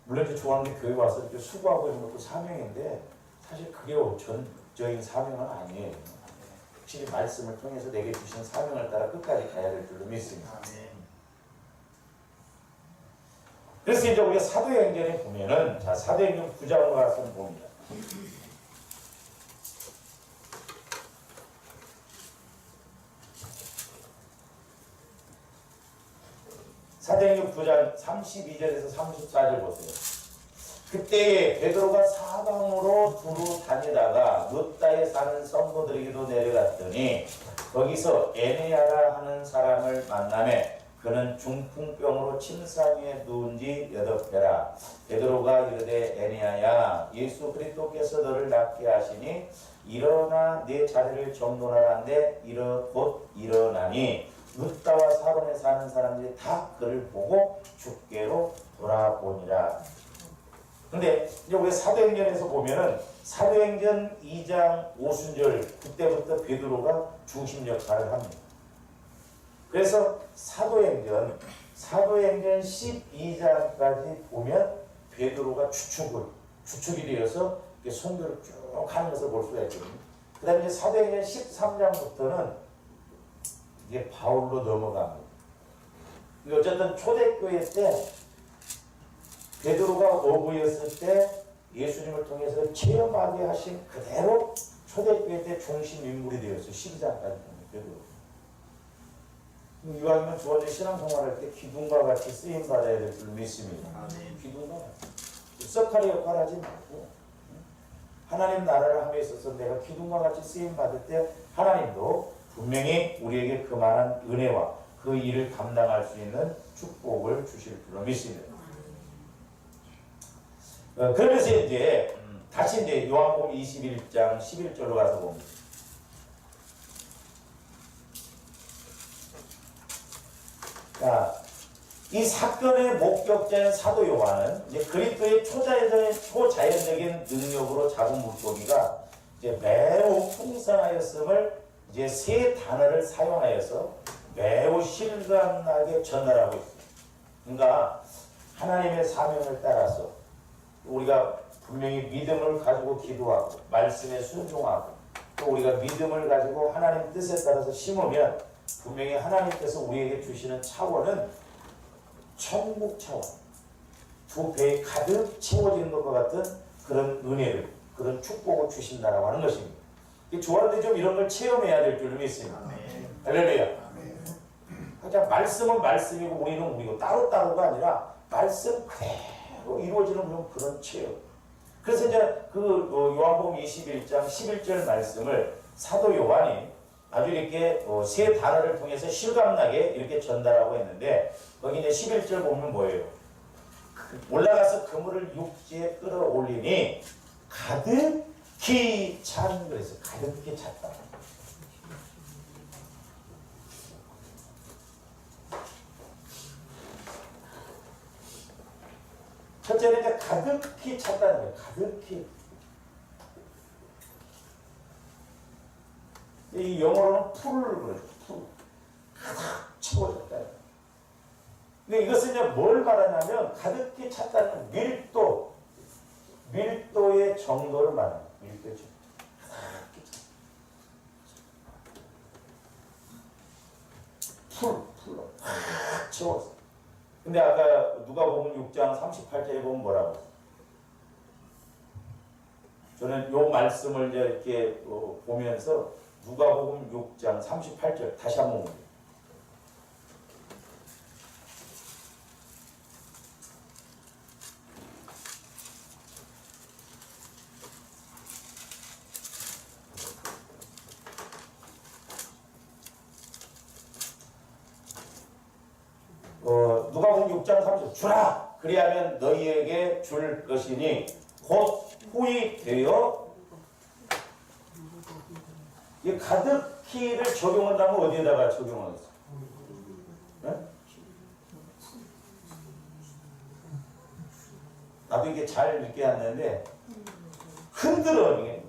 물론 이제 좋아하는 게 교회 와서 이렇게 수고하고 이런 것도 사명인데 사실 그게 전적인 사명은 아니에요. 확실히 말씀을 통해서 내게 주신 사명을 따라 끝까지 가야 될 줄로 믿습니다. 그래서 이제 우리가 사도행전에 보면은 자 사도행전 9장으로 가서 봅니다. 사도행전 9장 32절에서 34절 보세요. 그때 베드로가 사방으로 두루 다니다가 룻다에 사는 성도들에게도 내려갔더니 거기서 에네아라 하는 사람을 만나매 그는 중풍병으로 침상 위에 누운 지 8배라. 베드로가 이르되 에네아야 예수 그리스도께서 너를 낫게 하시니 일어나 내 자리를 정돈하라는데 곧 일어나니 룻다와 사론에 사는 사람들이 다 그를 보고 주께로 돌아보니라. 근데 이제 우리 사도행전에서 보면은 사도행전 2장 5순절 그때부터 베드로가 중심 역할을 합니다. 그래서 사도행전 12장까지 보면 베드로가 주축이 되어서 선교를 쭉 하는 것을 볼 수가 있거든요. 그 다음에 이제 사도행전 13장부터는 이게 바울로 넘어갑니다. 어쨌든 초대교회 때 베드로가 어부였을 때 예수님을 통해서 체험하게 하신 그대로 초대교회 때 중심 인물이 되었어요. 12장까지 보면 베드로. 이왕이면 주어진 신앙생활할 때 기둥과 같이 쓰임받아야 될 줄 믿습니다. 기둥과 같이. 썩하리 역할 하지 말고 하나님 나라를 함에 있어서 내가 기둥과 같이 쓰임받을 때 하나님도 분명히 우리에게 그만한 은혜와 그 일을 감당할 수 있는 축복을 주실 줄로 믿습니다. 그러면서 이제 다시 이제 요한복음 21장 11절로 가서 봅니다. 자, 이 사건의 목격자인 사도 요한은 이제 그리스도의 초자연적인 능력으로 잡은 물고기가 이제 매우 풍성하였음을 이제 세 단어를 사용하여서 매우 실감나게 전달하고 있습니다. 그러니까 하나님의 사명을 따라서 우리가 분명히 믿음을 가지고 기도하고 말씀에 순종하고 또 우리가 믿음을 가지고 하나님 뜻에 따라서 심으면 분명히 하나님께서 우리에게 주시는 차원은 천국 차원, 두 배에 가득 채워지는 것과 같은 그런 은혜를, 그런 축복을 주신다라고 하는 것입니다. 좋아하는데 좀 이런 걸 체험해야 될 줄 믿습니다. 할렐루야. 그냥 말씀은 말씀이고 우리는 우리고 따로따로가 아니라 말씀 그대로 이루어지는 그런 체험. 그래서 이제 그 요한복음 21장 11절 말씀을 사도 요한이 아주 이렇게 세 단어를 통해서 실감나게 이렇게 전달하고 했는데 거기 이제 11절 보면 뭐예요? 올라가서 그물을 육지에 끌어올리니 가득히 찬, 그래서 가득히 찼다. 첫째는 이제 가득히 찼다는 거예요. 가득히. 이 영어로는 풀을 그러죠. 풀. 가득 채워졌다. 근데 이것은 이제 뭘 말하냐면 가득히 찼다는 밀도의 정도를 말합니다. 밀도의 정도. 가득히 찼다. 풀로 가득 채웠어. 근데 아까 누가복음 6장 38절에 보면 뭐라고 했어요? 저는 요 말씀을 이제 이렇게 보면서 누가복음 6장 38절 다시 한번 봅니다. 누가복음 6장 30절 주라 그리하면 너희에게 줄 것이니 곧 후히 되어 이 가득히를 적용한다면 어디에다가 적용하겠어? 네? 나도 이게 잘 읽게 왔는데 흔들어 이게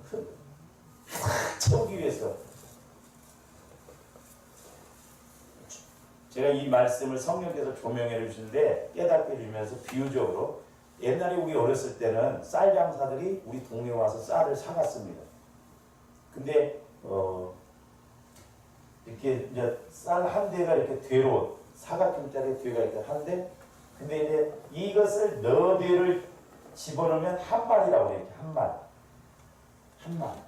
채우기 위해서 제가 이 말씀을 성령께서 조명해 주시는데 깨닫게 해주면서 비유적으로 옛날에 우리 어렸을 때는 쌀 장사들이 우리 동네에 와서 쌀을 사갔습니다. 근데 이렇게 이제 쌀 한 대가 이렇게 되로 사각형짜리 뒤가 이렇게 한 대. 근데 이제 이것을 너 대를 집어넣으면 한 마리라고 해요. 이렇게 한 마리.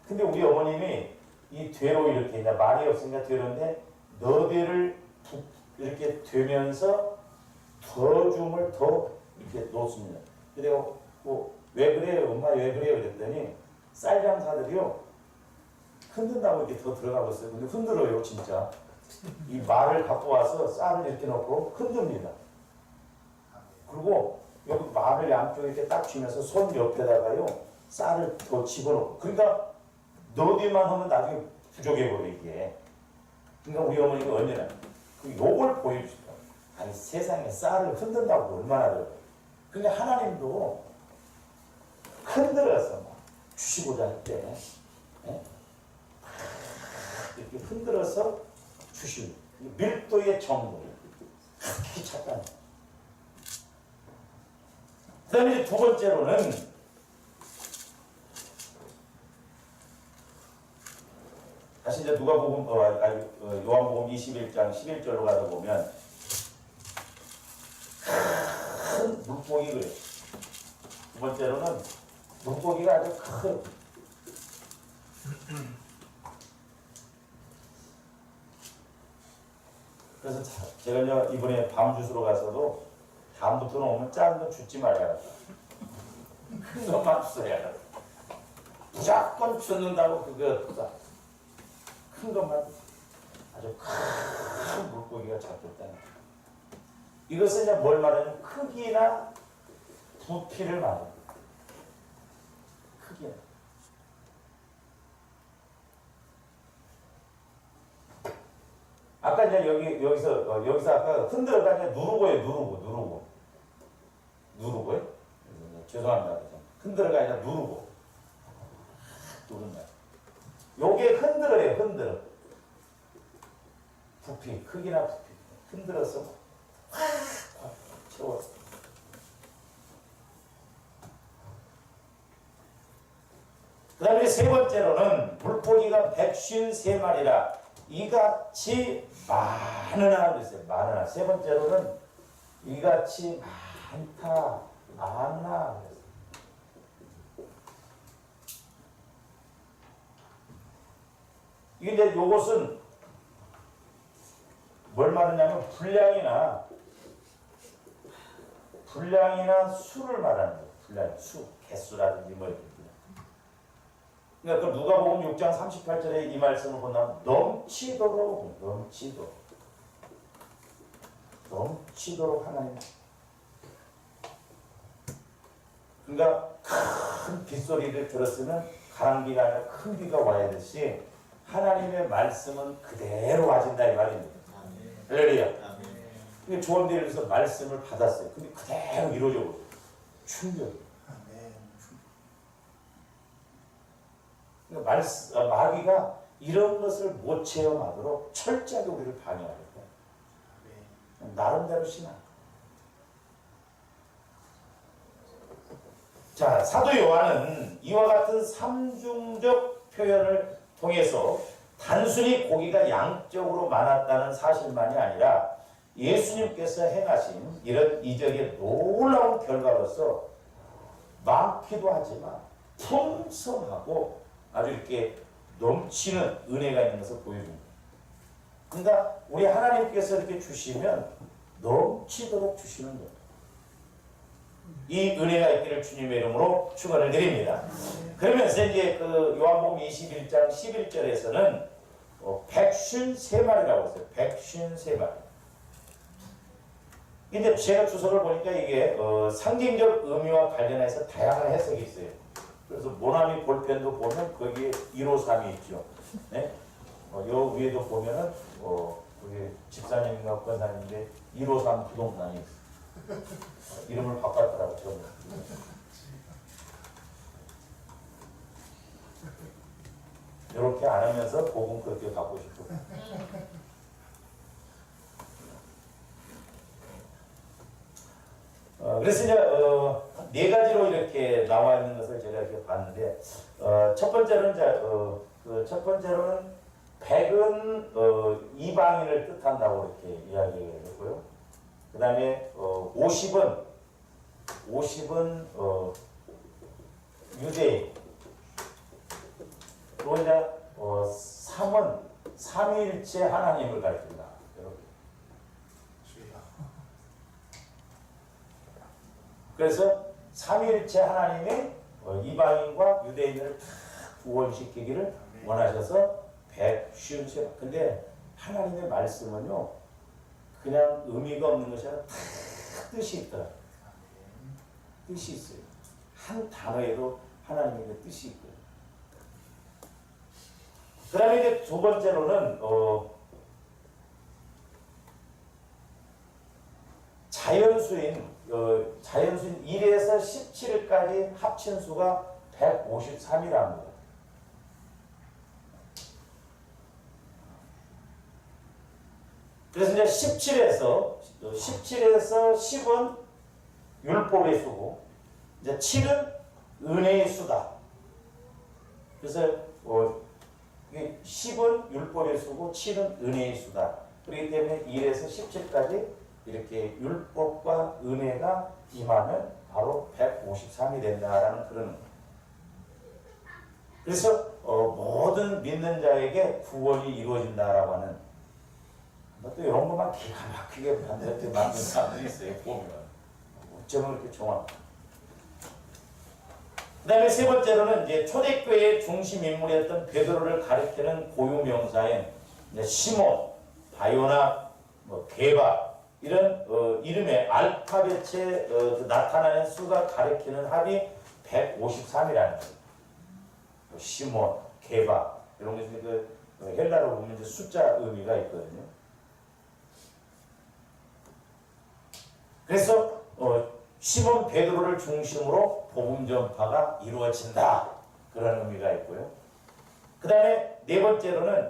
근데 우리 어머님이 이 되로 이렇게 이제 말이 없으니까 되로인데 너 대를 이렇게 되면서 더 줌을 더 이렇게 놓습니다. 그래서 왜 그래요? 엄마 왜 그래요? 그랬더니 쌀 장사들이요 흔든다고 이렇게 더 들어가고 있어요. 근데 흔들어요 진짜. 이 말을 갖고 와서 쌀을 이렇게 넣고 흔듭니다. 그리고 여기 말을 양쪽에 이렇게 딱 쥐면서 손 옆에다가요 쌀을 더 집어넣고. 그러니까 너디만 하면 나중에 부족해버려 이게. 그러니까 우리 어머니가 언제나 요걸 보여주시더라고요. 아니 세상에 쌀을 흔든다고 얼마나 들어요. 근데 하나님도 흔들어서 주시고자 할 때 이렇게 흔들어서 주시고 밀도의 정도를 그렇게 찾다는 거예요. 그 다음에 두 번째로는 다시 이제 누가복음 요한복음 21장 11절로 가서 보면 큰 물고기 그래요. 두 번째로는 물고기가 아주 큰. 그래서 제가 이번에 밤 주스러 가서도 다음부터는 오면 작은 거 줍지 말아야 돼. 큰 것만 주어야 돼. 무조건 줬는다고 그거 큰 것만 아주 큰 물고기가 잡혔다는 거예요. 이것은 이제 뭘 말하냐면 크기나 부피를 말합니다. 크기나. 아까 이제 여기서 아까 흔들어가 아니라 누르고요. 누르고요. 죄송합니다. 흔들어가 아니라 누른다. 요게 흔들어. 부피, 크기나 부피. 흔들어서 확 채워. 그 다음에 세 번째로는 물고기가 153마리라 이같이 많으나 그랬어요. 많으나. 세 번째로는 이같이 많다, 많으나 그랬어요. 이게 이제 요것은 뭘 말하냐면 분량이나 수를 말하는 거예요. 분량, 수, 개수라든지 뭐 이렇게. 그러니까 그 누가복음 6장 38절에 이 말씀을 본다면 넘치도록 하나님. 그러니까 큰 빗소리를 들었으면 가랑비가 아니라 큰 비가 와야 되듯이 하나님의 말씀은 그대로 와진다 이 말입니다. 할렐루야. 조언대에서 말씀을 받았어요. 근데 그대로 이루어져 버려요. 충격. 그러니까 마귀가 이런 것을 못 체험하도록 철저하게 우리를 방해하겠다. 나름대로 신앙. 자, 사도 요한은 이와 같은 삼중적 표현을 통해서 단순히 고기가 양적으로 많았다는 사실만이 아니라 예수님께서 행하신 이런 이적의 놀라운 결과로서 많기도 하지만 풍성하고 아주 이렇게 넘치는 은혜가 있는 것을 보여줍니다. 그러니까 우리 하나님께서 이렇게 주시면 넘치도록 주시는 거예요. 이 은혜가 있기를 주님의 이름으로 축원을 드립니다. 그러면서 이제 그 요한복음 21장 11절에서는 153마리라고 했어요. 153마리. 근데 제가 주석을 보니까 이게 상징적 의미와 관련해서 다양한 해석이 있어요. 그래서 모나미 볼펜도 보면 거기에 153이 있죠. 네? 요 위에도 보면은 그게 집사님인가 권사님인데 153 부동산이 있어요. 이름을 바꿨더라고 처음에. 이렇게 안 하면서 복음 그렇게 갖고 싶고. 그래서 이제 네 가지로 이렇게 나와 있는 것을 제가 이렇게 봤는데 첫 번째로는 첫 번째로는 100은 이방인을 뜻한다고 이렇게 이야기를 했고요. 그 다음에 50은 유대인. 또 이제 3은 삼위일체 하나님을 가리킨다. 이렇게. 그래서 삼위일체 하나님이 이방인과 유대인을 다 구원시키기를 원하셔서 153. 근데 하나님의 말씀은요 그냥 의미가 없는 것이 아니라 다 뜻이 있더라. 뜻이 있어요. 한 단어에도 하나님의 뜻이 있고요. 그 다음에 이제 두 번째로는 자연수인 1에서 17일까지 합친 수가 153이랍니다. 그래서 이제 17에서 10은 율법의 수고, 이제 7은 은혜의 수다. 그래서 10은 율법의 수고, 7은 은혜의 수다. 그렇기 때문에 1에서 17까지 이렇게 율법과 은혜가 임하면 바로 153이 된다라는 그런. 그래서 모든 믿는 자에게 구원이 이루어진다라고 하는. 또 이런 것만 기가 막히게 만든 사람들이 있어요. 보면 어쩌면 그렇게 정확해. 그 다음에 세 번째로는 이제 초대교회의 중심 인물이었던 베드로를 가리키는 고유 명사인 시몬, 바요나, 게바 이런 이름의 알파벳에 나타나는 수가 가리키는 합이 153이라는 거예요. 시몬, 게바 이런 것이 헬라로 보면 이제 숫자 의미가 있거든요. 그래서 시몬 베드로를 중심으로 복음 전파가 이루어진다. 그런 의미가 있고요. 그 다음에 네 번째로는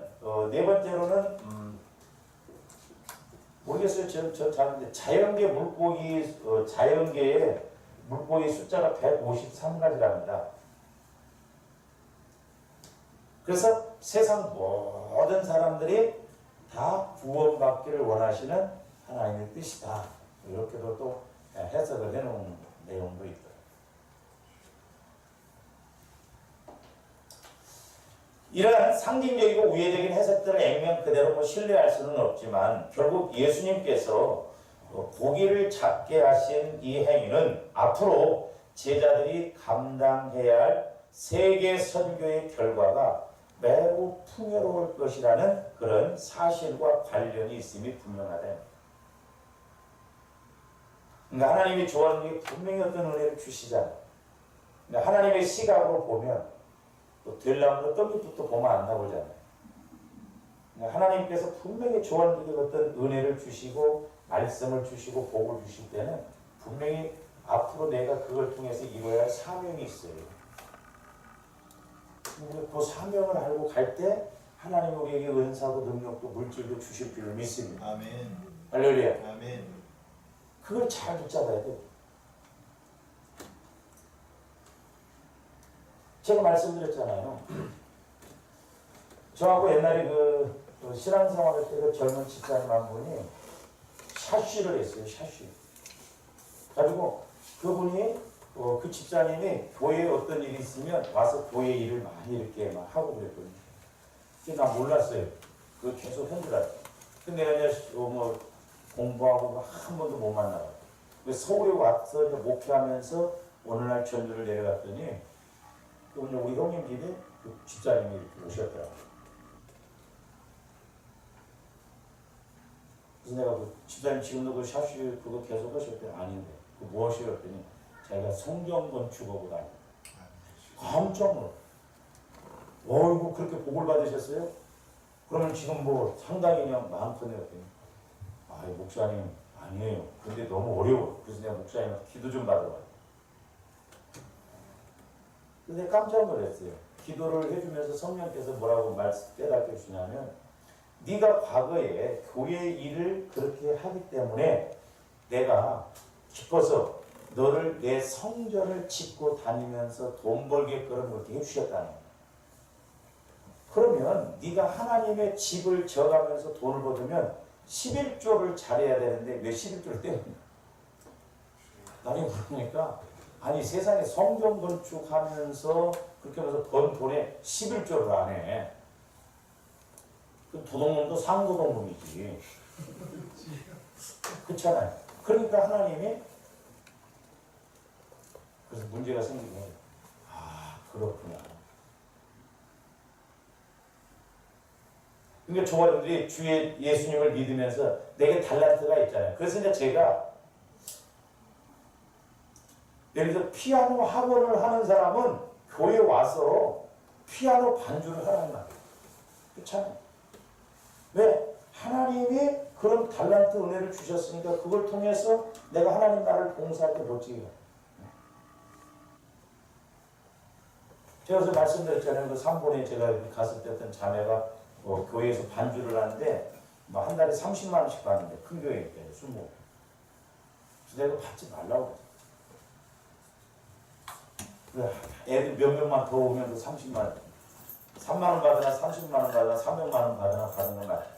모르겠어요. 저 자는데 자연계 물고기 자연계의 물고기 숫자가 153가지랍니다. 그래서 세상 모든 사람들이 다 구원받기를 원하시는 하나님의 뜻이다. 이렇게도 또 해석을 해놓은 내용도 있다. 이러한 상징적이고 우회적인 해석들을 액면 그대로 신뢰할 수는 없지만 결국 예수님께서 고기를 잡게 하신 이 행위는 앞으로 제자들이 감당해야 할 세계 선교의 결과가 매우 풍요로울 것이라는 그런 사실과 관련이 있음이 분명하다. 그러니까 하나님이 좋아하는 게 분명히 어떤 은혜를 주시잖아요. 그러니까 하나님의 시각으로 보면 또 될라면 어떤 것도 보면 안 나오잖아요. 그러니까 하나님께서 분명히 좋아하는 게 어떤 은혜를 주시고 말씀을 주시고 복을 주실 때는 분명히 앞으로 내가 그걸 통해서 이루어야 할 사명이 있어요. 그 사명을 알고 갈 때 하나님이 우리에게 은사도 능력도 물질도 주실 줄을 믿습니다. 아멘. 할렐루야. 아멘. 그걸 잘 붙잡아야 돼요. 제가 말씀드렸잖아요. 저하고 옛날에 그 신앙생활 할 때 그 젊은 집사님 한 분이 샤쉬를 했어요. 샤쉬. 가지고 그분이 그 집사님이 교회에 어떤 일이 있으면 와서 교회 일을 많이 이렇게 막 하고 그랬거든요. 근데 난 몰랐어요. 그거 계속 현질하죠. 근데 내가 이제 뭐 공부하고 한 번도 못 만나고 서울에 와서 이제 목회하면서 어느 날 전주를 내려갔더니 우리 형님 집에 그 집사님이 이렇게 오셨더라고요. 그래서 내가 그 집사님 지금도 그 샤쉬 그거 계속 하셨더니 아닌데 그 무엇이요? 했더니 자기가 성경 건축하고 다니고 깜짝 놀랐어요. 이거 그렇게 복을 받으셨어요? 그러면 지금 뭐 상당히 그냥 많거든요. 했더니 목사님 아니에요. 근데 너무 어려워. 그래서 내가 목사님한테 기도 좀 받아봐요. 근데 깜짝 놀랐어요. 기도를 해주면서 성령께서 뭐라고 깨닫게 주시냐면 네가 과거에 교회 일을 그렇게 하기 때문에 내가 기뻐서 너를 내 성전을 짓고 다니면서 돈 벌게끔 그렇게 해주셨다는 거야. 그러면 네가 하나님의 집을 져가면서 돈을 벌으면 11조를 잘해야 되는데 왜 11조를 떼었냐. 나중에 물으니까 아니 세상에 성전 건축하면서 그렇게 하면서 번 돈에 11조를 안 해. 그 도둑놈도 상도둑놈이지. 그렇잖아요. 그러니까 하나님이 그래서 문제가 생기는 거예요. 그렇구나. 그러니까 조화들이 주의 예수님을 믿으면서 내게 달란트가 있잖아요. 그래서 이제 제가 예를 들어 피아노 학원을 하는 사람은 교회 와서 피아노 반주를 하라는 말이에요. 그렇잖아요. 왜? 하나님이 그런 달란트 은혜를 주셨으니까 그걸 통해서 내가 하나님 나라를 봉사할 때 멋지게 해요. 제가 그래서 말씀드렸잖아요. 그 3번에 제가 갔을 때 어떤 자매가 교회에서 반주를 하는데 한 달에 30만 원씩 받는데 큰 교회일 때 20. 그래서 내가 받지 말라고 그랬어요. 애들 몇 명만 더 오면 그 30만 원. 3만 원 받으나 30만 원 받으나 300만 원 받으나 받는 건 아니에요.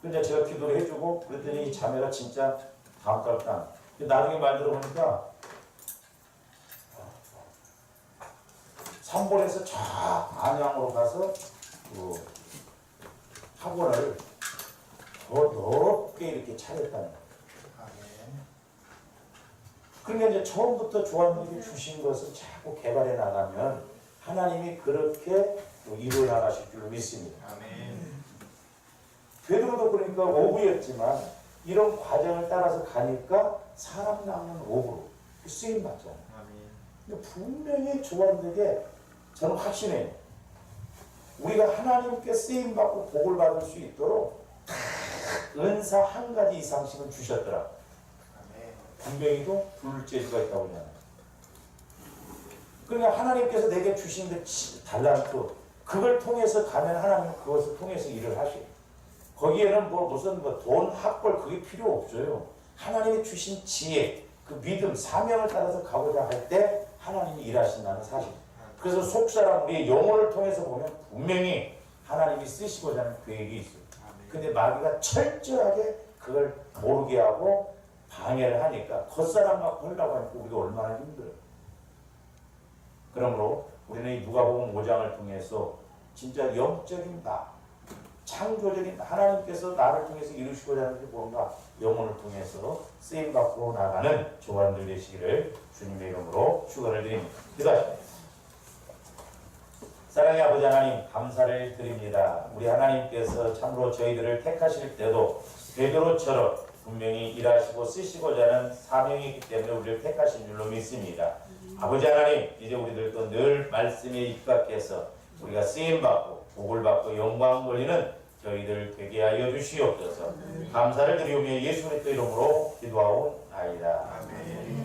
근데 제가 기도를 해주고 그랬더니 이 자매가 진짜 다음 달부터 안. 나중에 말 들어보니까 3번에서 저 안양으로 가서 그 학원을 더 넓게 이렇게 차렸다는 거예요. 그러니까 이제 처음부터 조합원들이 주신 것을 자꾸 개발해 나가면 하나님이 그렇게 이루어 나가실 줄로 믿습니다. 아멘. 베드로도 그러니까 오부였지만 이런 과정을 따라서 가니까 사람 낳는 오부로 쓰임 받잖아요. 아멘. 분명히 조합원들에게 저는 확신해요. 우리가 하나님께 쓰임 받고 복을 받을 수 있도록 은사 한 가지 이상씩은 주셨더라. 아멘. 분명히도 불재주가 있다고 하잖아요. 그러니까 하나님께서 내게 주신 그 달란트, 그걸 통해서 가면 하나님은 그것을 통해서 일을 하셔요. 거기에는 무슨 돈, 학벌 그게 필요 없어요. 하나님이 주신 지혜, 그 믿음, 사명을 따라서 가고자 할 때 하나님이 일하신다는 사실. 그래서 속사람 우리의 영혼을 통해서 보면 분명히 하나님이 쓰시고자 하는 계획이 있어요. 근데 마귀가 철저하게 그걸 모르게 하고 방해를 하니까 겉사람 갖고 하려고 하니까 우리가 얼마나 힘들어요. 그러므로 우리는 이 누가복음 5장을 통해서 진짜 영적인 나, 창조적인 하나님께서 나를 통해서 이루시고자 하는 게 뭔가 영혼을 통해서 쓰임받고 나가는 조반들 되시기를 주님의 이름으로 축원을 드립니다. 기도하십니다. 사랑의 아버지 하나님 감사를 드립니다. 우리 하나님께서 참으로 저희들을 택하실 때도 베드로처럼 분명히 일하시고 쓰시고자 하는 사명이 있기 때문에 우리를 택하신 줄로 믿습니다. 아버지 하나님 이제 우리들도 늘 말씀에 입각해서 우리가 쓰임받고 복을받고 영광 돌리는 저희들 되게 하여 주시옵소서. 감사를 드리오며 예수 그리스도 이름으로 기도하옵나이다. 아멘.